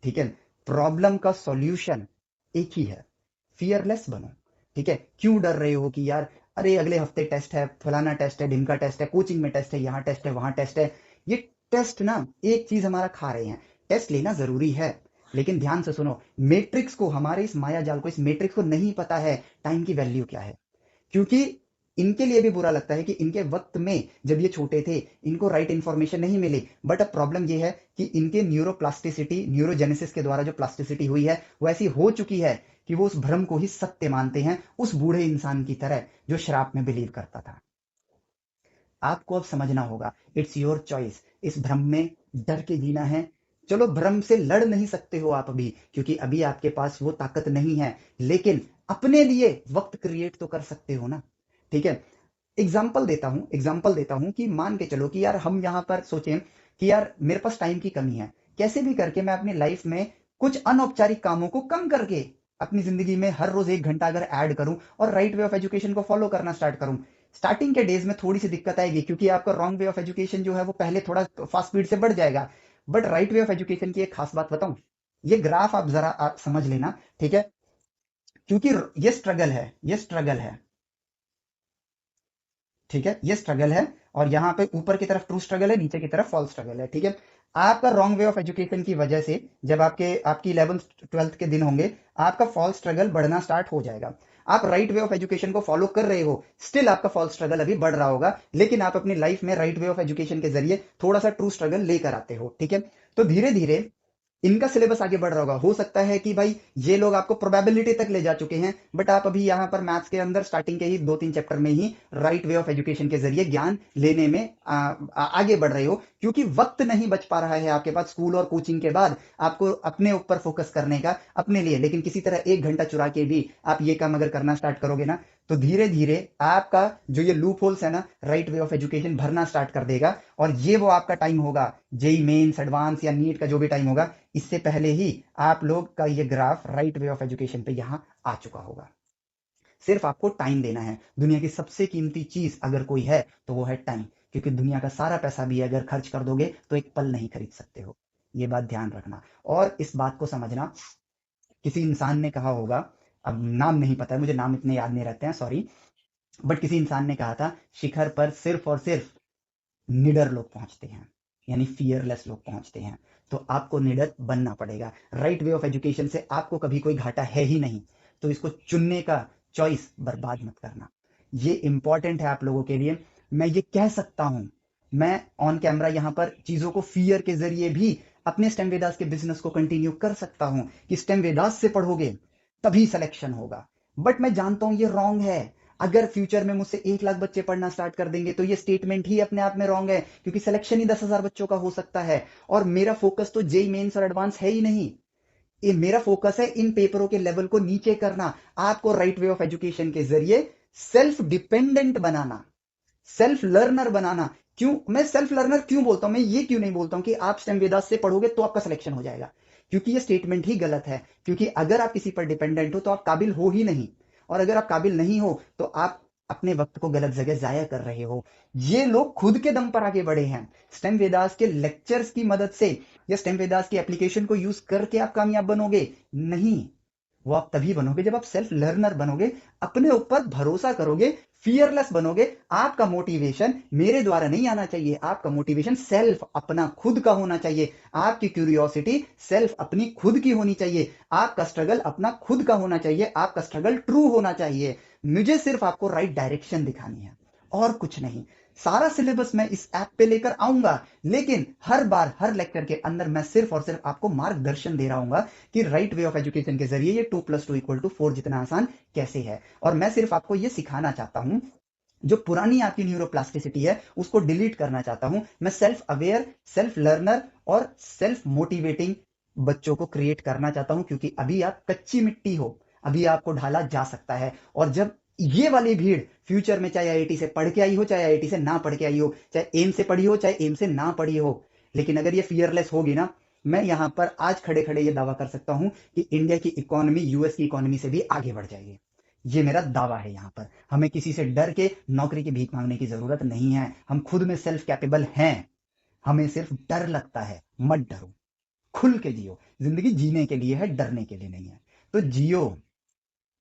[SPEAKER 1] ठीक है। प्रॉब्लम का सॉल्यूशन एक ही है, फियरलेस बनो, ठीक है। क्यों डर रहे हो कि यार अरे अगले हफ्ते टेस्ट है, फलाना टेस्ट है, ढिमका टेस्ट है, कोचिंग में टेस्ट है, यहाँ टेस्ट है, वहां टेस्ट है। ये टेस्ट ना एक चीज हमारा खा रहे हैं। टेस्ट लेना जरूरी है, लेकिन ध्यान से सुनो, मैट्रिक्स को, हमारे इस माया जाल को, इस मैट्रिक्स को नहीं पता है टाइम की वैल्यू क्या है। क्योंकि इनके लिए भी बुरा लगता है कि इनके वक्त में जब ये छोटे थे इनको राइट इंफॉर्मेशन नहीं मिली। बट अब प्रॉब्लम ये है कि इनके न्यूरोप्लास्टिसिटी, न्यूरोजेनेसिस के द्वारा जो प्लास्टिसिटी हुई है वो ऐसी हो चुकी है कि वो उस भ्रम को ही सत्य मानते हैं, उस बूढ़े इंसान की तरह जो शराब में बिलीव करता था। आपको अब समझना होगा, इट्स योर चॉइस। इस भ्रम में डर के जीना है। चलो, भ्रम से लड़ नहीं सकते हो आप अभी, क्योंकि अभी आपके पास वो ताकत नहीं है, लेकिन अपने लिए वक्त क्रिएट तो कर सकते हो ना। ठीक है, एग्जाम्पल देता हूं कि मान के चलो कि यार हम यहाँ पर सोचें कि यार मेरे पास टाइम की कमी है, कैसे भी करके मैं अपनी लाइफ में कुछ अनौपचारिक कामों को कम करके अपनी जिंदगी में हर रोज 1 घंटा अगर ऐड करूं और राइट वे ऑफ एजुकेशन को फॉलो करना स्टार्ट करूं। स्टार्टिंग के डेज में थोड़ी सी दिक्कत आएगी, क्योंकि आपका रॉन्ग वे ऑफ एजुकेशन जो है वो पहले थोड़ा फास्ट स्पीड से बढ़ जाएगा। But right way of education की एक खास बात बताऊं, ये ग्राफ आप जरा समझ लेना, ठीक है, क्योंकि ये स्ट्रगल है, ठीक है, ये स्ट्रगल है। और यहाँ पे ऊपर की तरफ ट्रू स्ट्रगल है, नीचे की तरफ फॉल्स स्ट्रगल है। ठीक है, आपका रॉन्ग वे ऑफ एजुकेशन की वजह से जब आपकी 11th 12th के दिन होंगे, आपका फॉल्स स्ट्रगल बढ़ना स्टार्ट हो जाएगा। आप राइट वे ऑफ एजुकेशन को फॉलो कर रहे हो, स्टिल आपका फॉल्स स्ट्रगल अभी बढ़ रहा होगा, लेकिन आप अपनी लाइफ में राइट वे ऑफ एजुकेशन के जरिए थोड़ा सा ट्रू स्ट्रगल लेकर आते हो। ठीक है, तो धीरे धीरे इनका सिलेबस आगे बढ़ रहा होगा। हो सकता है कि भाई ये लोग आपको प्रोबेबिलिटी तक ले जा चुके हैं, बट आप अभी यहाँ पर मैथ्स के अंदर स्टार्टिंग के ही 2-3 चैप्टर में ही राइट वे ऑफ एजुकेशन के जरिए ज्ञान लेने में आगे बढ़ रहे हो, क्योंकि वक्त नहीं बच पा रहा है आपके पास स्कूल और कोचिंग के बाद आपको अपने ऊपर फोकस करने का, अपने लिए। लेकिन किसी तरह 1 घंटा चुरा के भी आप ये काम अगर करना स्टार्ट करोगे ना, तो धीरे धीरे आपका जो ये लूप होल्स है ना, राइट वे ऑफ एजुकेशन भरना स्टार्ट कर देगा। और ये वो आपका टाइम होगा, जेई मेंस, एडवांस या नीट का जो भी टाइम होगा, इससे पहले ही आप लोग का ये graph right way of education पे यहाँ आ चुका होगा। सिर्फ आपको टाइम देना है। दुनिया की सबसे कीमती चीज अगर कोई है तो वो है टाइम, क्योंकि दुनिया का सारा पैसा भी अगर खर्च कर दोगे तो एक पल नहीं खरीद सकते हो। ये बात ध्यान रखना, और इस बात को समझना। किसी इंसान ने कहा होगा, अब नाम नहीं पता है मुझे, नाम इतने याद नहीं रहते हैं, सॉरी, बट किसी इंसान ने कहा था, शिखर पर सिर्फ और सिर्फ निडर लोग पहुंचते हैं, यानी फियरलेस लोग पहुंचते हैं। तो आपको निडर बनना पड़ेगा। राइट वे ऑफ एजुकेशन से आपको कभी कोई घाटा है ही नहीं, तो इसको चुनने का चॉइस बर्बाद मत करना। ये इंपॉर्टेंट है आप लोगों के लिए। मैं ये कह सकता हूं, मैं ऑन कैमरा यहां पर चीजों को फियर के जरिए भी अपने स्टेम वेदास के बिजनेस को कंटिन्यू कर सकता हूं कि स्टेम वेदास से पढ़ोगे तभी सिलेक्शन होगा। बट मैं जानता हूं ये रॉन्ग है। अगर फ्यूचर में मुझसे 1 लाख बच्चे पढ़ना स्टार्ट कर देंगे तो ये स्टेटमेंट ही अपने आप में रॉन्ग है, क्योंकि सिलेक्शन ही 10,000 बच्चों का हो सकता है। और मेरा फोकस तो जेई मेंस और एडवांस है ही नहीं। ये मेरा फोकस है इन पेपरों के लेवल को नीचे करना, आपको राइट वे ऑफ एजुकेशन के जरिए सेल्फ डिपेंडेंट बनाना, सेल्फ लर्नर बनाना। क्यों मैं सेल्फ लर्नर क्यों बोलता हूं, मैं ये क्यों नहीं बोलता हूं कि आप स्टेम वेदास से पढ़ोगे तो आपका सिलेक्शन हो जाएगा, क्योंकि ये स्टेटमेंट ही गलत है। क्योंकि अगर आप किसी पर डिपेंडेंट हो तो आप काबिल हो ही नहीं, और अगर आप काबिल नहीं हो तो आप अपने वक्त को गलत जगह जाया कर रहे हो। ये लोग खुद के दम पर आगे बढ़े हैं, स्टेम वेदास के लेक्चर्स की मदद से या स्टेम वेदास की एप्लीकेशन को यूज करके आप कामयाब बनोगे नहीं। वो आप तभी बनोगे जब आप सेल्फ लर्नर बनोगे, अपने ऊपर भरोसा करोगे, फियरलेस बनोगे। आपका मोटिवेशन मेरे द्वारा नहीं आना चाहिए, आपका मोटिवेशन सेल्फ अपना खुद का होना चाहिए। आपकी क्यूरियोसिटी सेल्फ अपनी खुद की होनी चाहिए। आपका स्ट्रगल अपना खुद का होना चाहिए, आपका स्ट्रगल ट्रू होना चाहिए। मुझे सिर्फ आपको राइट डायरेक्शन दिखानी है, और कुछ नहीं। सारा सिलेबस मैं इस ऐप पे लेकर आऊंगा, लेकिन हर बार हर लेक्चर के अंदर मैं सिर्फ और सिर्फ आपको मार्गदर्शन दे रहा हूंगा कि राइट वे ऑफ एजुकेशन के जरिए ये 2+2=4 जितना आसान कैसे है। और मैं सिर्फ आपको ये सिखाना चाहता हूं, जो पुरानी आपकी न्यूरोप्लास्टिसिटी है उसको डिलीट करना चाहता हूं। मैं सेल्फ अवेयर, सेल्फ लर्नर और सेल्फ मोटिवेटिंग बच्चों को क्रिएट करना चाहता हूं, क्योंकि अभी आप कच्ची मिट्टी हो, अभी आपको ढाला जा सकता है। और जब ये वाली भीड़ फ्यूचर में, चाहे आईआईटी से पढ़ के आई हो, चाहे आईआईटी से ना पढ़ के आई हो, चाहे एम से पढ़ी हो, चाहे एम से ना पढ़ी हो, लेकिन अगर ये फियरलेस होगी ना, मैं यहां पर आज खड़े खड़े ये दावा कर सकता हूं कि इंडिया की इकोनॉमी यूएस की इकोनॉमी से भी आगे बढ़ जाएगी। ये मेरा दावा है। यहाँ पर हमें किसी से डर के नौकरी की भीख मांगने की जरूरत नहीं है। हम खुद में सेल्फ कैपेबल हैं, हमें सिर्फ डर लगता है। मत डरो, खुल के जियो। जिंदगी जीने के लिए है, डरने के लिए नहीं है। तो जियो,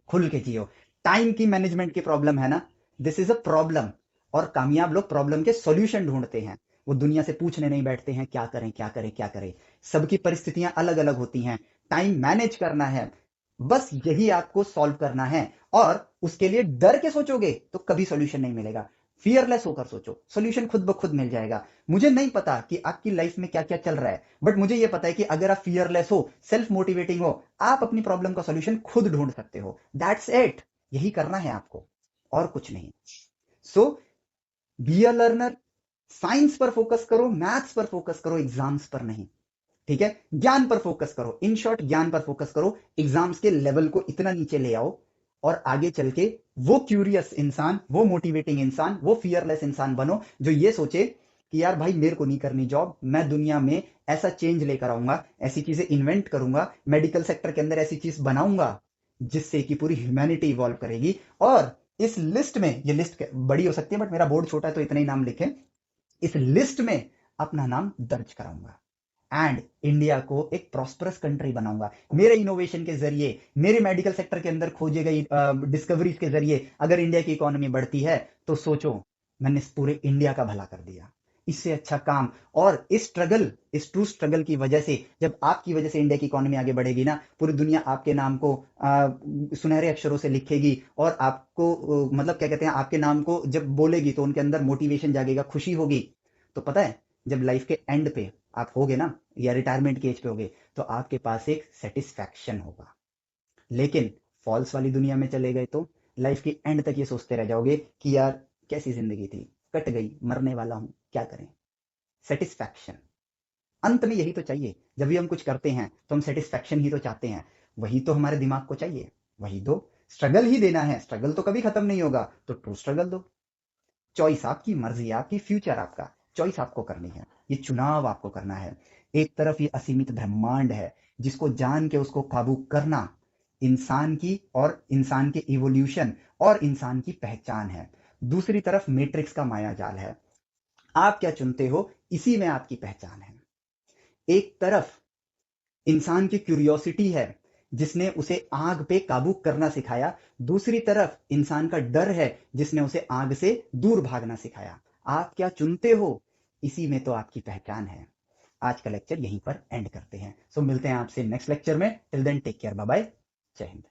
[SPEAKER 1] खुल के जियो। टाइम की मैनेजमेंट की प्रॉब्लम है ना, दिस इज अ प्रॉब्लम। और कामयाब लोग प्रॉब्लम के सॉल्यूशन ढूंढते हैं, वो दुनिया से पूछने नहीं बैठते हैं क्या करें क्या करें क्या करें। सबकी परिस्थितियां अलग अलग होती हैं, टाइम मैनेज करना है, बस यही आपको सॉल्व करना है। और उसके लिए डर के सोचोगे तो कभी सॉल्यूशन नहीं मिलेगा। फियरलेस होकर सोचो, सॉल्यूशन खुद ब खुद मिल जाएगा। मुझे नहीं पता कि आपकी लाइफ में क्या क्या चल रहा है, बट मुझे यह पता है कि अगर आप फियरलेस हो, सेल्फ मोटिवेटिंग हो, आप अपनी प्रॉब्लम का सॉल्यूशन खुद ढूंढ सकते हो। दैट्स इट, यही करना है आपको, और कुछ नहीं। सो बी अ लर्नर, साइंस पर फोकस करो, मैथ्स पर फोकस करो, एग्जाम्स पर नहीं। ठीक है, ज्ञान पर फोकस करो, इन शॉर्ट ज्ञान पर फोकस करो, एग्जाम्स के लेवल को इतना नीचे ले आओ और आगे चल के वो क्यूरियस इंसान, वो मोटिवेटिंग इंसान, वो फियरलेस इंसान बनो जो ये सोचे कि यार भाई मेरे को नहीं करनी जॉब, मैं दुनिया में ऐसा चेंज लेकर आऊंगा, ऐसी चीजें इन्वेंट करूंगा, मेडिकल सेक्टर के अंदर ऐसी चीज बनाऊंगा जिससे कि पूरी ह्यूमैनिटी इवॉल्व करेगी। और इस लिस्ट में, ये लिस्ट बड़ी हो सकती है बट मेरा बोर्ड छोटा है तो इतना ही नाम लिखें, इस लिस्ट में अपना नाम दर्ज कराऊंगा एंड इंडिया को एक प्रॉस्परस कंट्री बनाऊंगा। मेरे इनोवेशन के जरिए, मेरे मेडिकल सेक्टर के अंदर खोजे गई डिस्कवरीज के जरिए अगर इंडिया की इकोनॉमी बढ़ती है तो सोचो मैंने इस पूरे इंडिया का भला कर दिया। इससे अच्छा काम। और इस स्ट्रगल, इस ट्रू स्ट्रगल की वजह से, जब आपकी वजह से इंडिया की इकोनॉमी आगे बढ़ेगी ना, पूरी दुनिया आपके नाम को सुनहरे अक्षरों से लिखेगी और आपको मतलब क्या कहते हैं, आपके नाम को जब बोलेगी तो उनके अंदर मोटिवेशन जागेगा, खुशी होगी। तो पता है, जब लाइफ के एंड पे आप होगे ना या रिटायरमेंट के एज पे होगे तो आपके पास एक सेटिस्फैक्शन होगा। लेकिन फॉल्स वाली दुनिया में चले गए तो लाइफ के एंड तक ये सोचते रह जाओगे कि यार कैसी जिंदगी थी, कट गई, मरने वाला हूं, क्या करें। सेटिस्फैक्शन अंत में यही तो चाहिए। जब भी हम कुछ करते हैं तो हम सेटिस्फैक्शन ही तो चाहते हैं। वही तो हमारे दिमाग को चाहिए। वही तो स्ट्रगल ही देना है, स्ट्रगल तो कभी खत्म नहीं होगा, तो ट्रू स्ट्रगल दो। चॉइस आपकी, मर्जी आपकी, फ्यूचर आपका। चॉइस आपको करनी है, ये चुनाव आपको करना है। एक तरफ ये असीमित ब्रह्मांड है जिसको जान के उसको काबू करना इंसान की और इंसान के इवोल्यूशन और इंसान की पहचान है। दूसरी तरफ मैट्रिक्स का माया जाल है। आप क्या चुनते हो, इसी में आपकी पहचान है। एक तरफ इंसान की क्यूरियोसिटी है जिसने उसे आग पे काबू करना सिखाया, दूसरी तरफ इंसान का डर है जिसने उसे आग से दूर भागना सिखाया। आप क्या चुनते हो, इसी में तो आपकी पहचान है। आज का लेक्चर यहीं पर एंड करते हैं। सो मिलते हैं आपसे नेक्स्ट लेक्चर में। Till then take care, bye bye, जय हिंद।